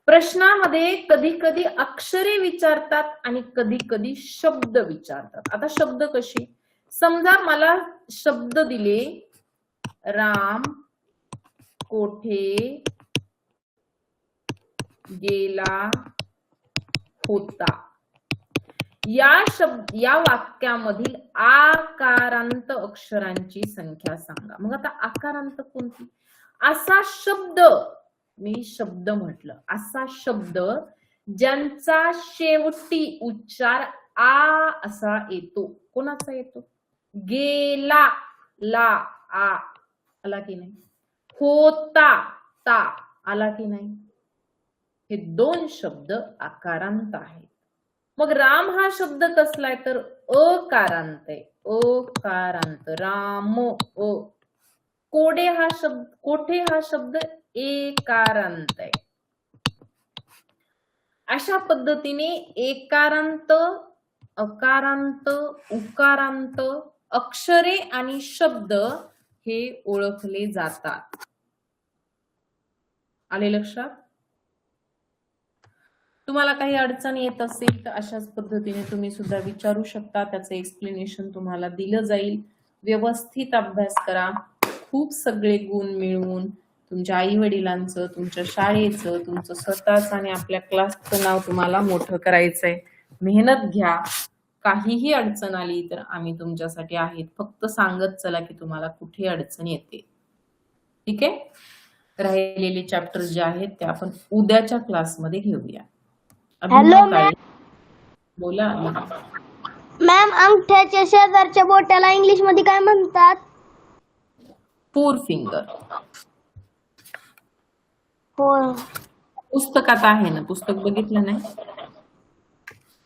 A: प्रश्नामध्ये कधी कधी अक्षरे विचारतात आणि कधी कधी शब्द विचारतात. आता शब्द कशी? समजा मला शब्द दिले, राम कोठे गेला होता. या वाक्यामधील आकारांत अक्षरांची संख्या सांगा. मग आता आकारांत कोणती? असा शब्द, मी शब्द म्हटलं, असा शब्द ज्यांचा शेवटी उच्चार आ असा येतो. कोणाचा येतो? गेला, ला आ आला की नाही? होता, ता आला की नाही? हे दोन शब्द आकारांत आहेत. मग राम हा शब्द कसला आहे? तर अकारांत आहे. अकारांत. राम. कोठे हा शब्द एकारांत आहे. अशा पद्धतीने एकारांत, अकारांत, उकारांत अक्षरे आणि शब्द हे ओळखले जातात. आले लक्षात? तुम्हाला काही अडचण येत असेल तर अशाच पद्धतीने तुम्ही सुद्धा विचारू शकता. त्याचं एक्सप्लेनेशन तुम्हाला दिलं जाईल. व्यवस्थित अभ्यास करा. खूप सगळे गुण मिळवून तुमच्या आई वडिलांचं, तुमच्या शाळेचं, तुमचं स्वतःचं आणि आपल्या क्लासचं नाव तुम्हाला मोठं करायचंय. मेहनत घ्या. काहीही अडचण आली तर आम्ही तुमच्यासाठी आहेत. फक्त सांगत चला की तुम्हाला कुठे अडचण येते. ठीक आहे? राहिलेले चॅप्टर जे आहेत ते आपण उद्याच्या क्लासमध्ये घेऊया.
C: हॅलो
A: अभिनव काळे,
C: मॅम.
A: बोला.
C: मॅम, अंगठ्याच्या शेजारच्या बोटाला इंग्लिश मध्ये काय म्हणतात?
A: Four finger.
C: हो.
A: पुस्तकात आहे ना, पुस्तक बघितलं नाही?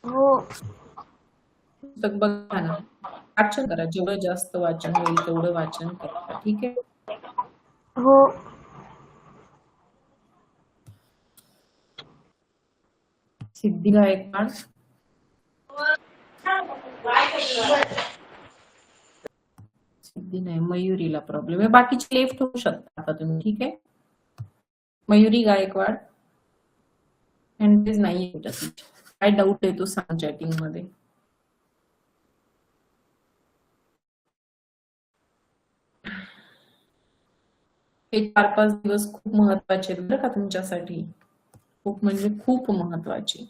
C: हो.
A: पुस्तक बघा ना, वाचन करा. जेवढं जास्त वाचन होईल तेवढं वाचन करा. ठीक आहे?
C: हो.
A: सिद्धी गायकवाड, सिद्धी नाही, मयुरीला प्रॉब्लेम आहे. बाकीचे लेफ्ट होऊ शकता आता तुम्ही. ठीक आहे? मयुरी गायकवाड हँडरेज नाही आहे. काय डाऊट आहे तो सांग चॅटिंग मध्ये. हे 4-5 दिवस खूप महत्वाचे आहेत बरं का तुमच्यासाठी. खूप म्हणजे खूप महत्वाचे.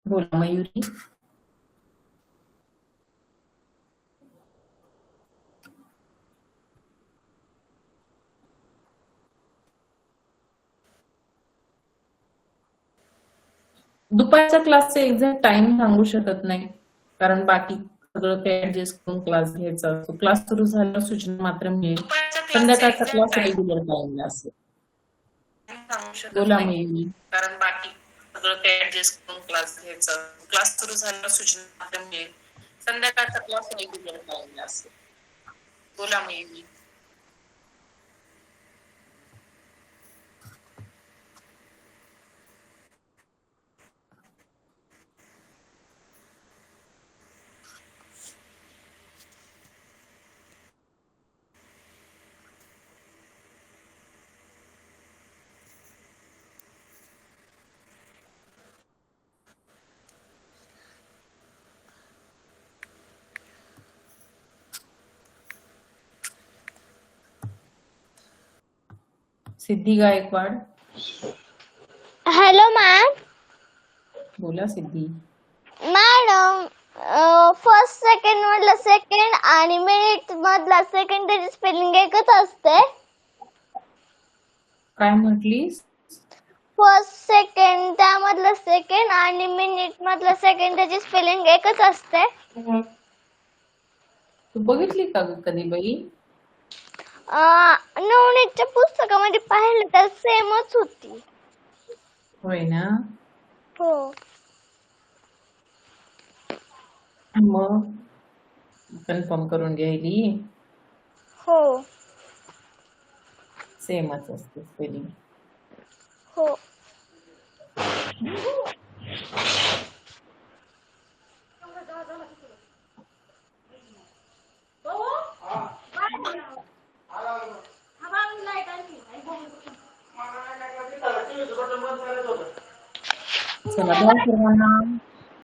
A: बोला मयुरी. दुपारच्या क्लासचे एक्झॅक्ट टाइम सांगू शकत नाही, कारण बाकी सगळं काही ऍडजस्ट करून क्लास घ्यायचा असतो. क्लास सुरू झाल्यावर सूचना मात्र मिळेल. संध्याकाळचा क्लास रेग्युलर टाइमला असेल. बोला मयुरी. कारण बाकी सगळं काही ऍडजस्ट करून क्लास घ्यायचा. क्लास सुरू झाल्यावर सूचना मात्र मिळेल. संध्याकाळचा क्लास रेग्युलर टाइमला असेल. बोला मयुरी. सिद्धी गायकवाड,
C: हॅलो मॅम.
A: बोला सिद्धी.
C: मॅडम, फर्स्ट सेकंड मधला सेकंड आणि मिनिट मधला सेकंड त्याची स्पेलिंग एकच असते.
A: काय म्हटलीस?
C: फर्स्ट सेकंड त्यामधलं सेकंड आणि मिनिट मधलं सेकंड त्याची स्पेलिंग एकच असते.
A: तू बघितली का ग कधी बाई?
C: नवनीतच्या पुस्तकामध्ये पाहिलं तर सेमच होती.
A: होय ना?
C: हो.
A: मग कन्फर्म करून घ्यायली.
C: हो.
A: सेमच असते स्पेलिंग.
C: हो.
A: चला बाय सर्वांना.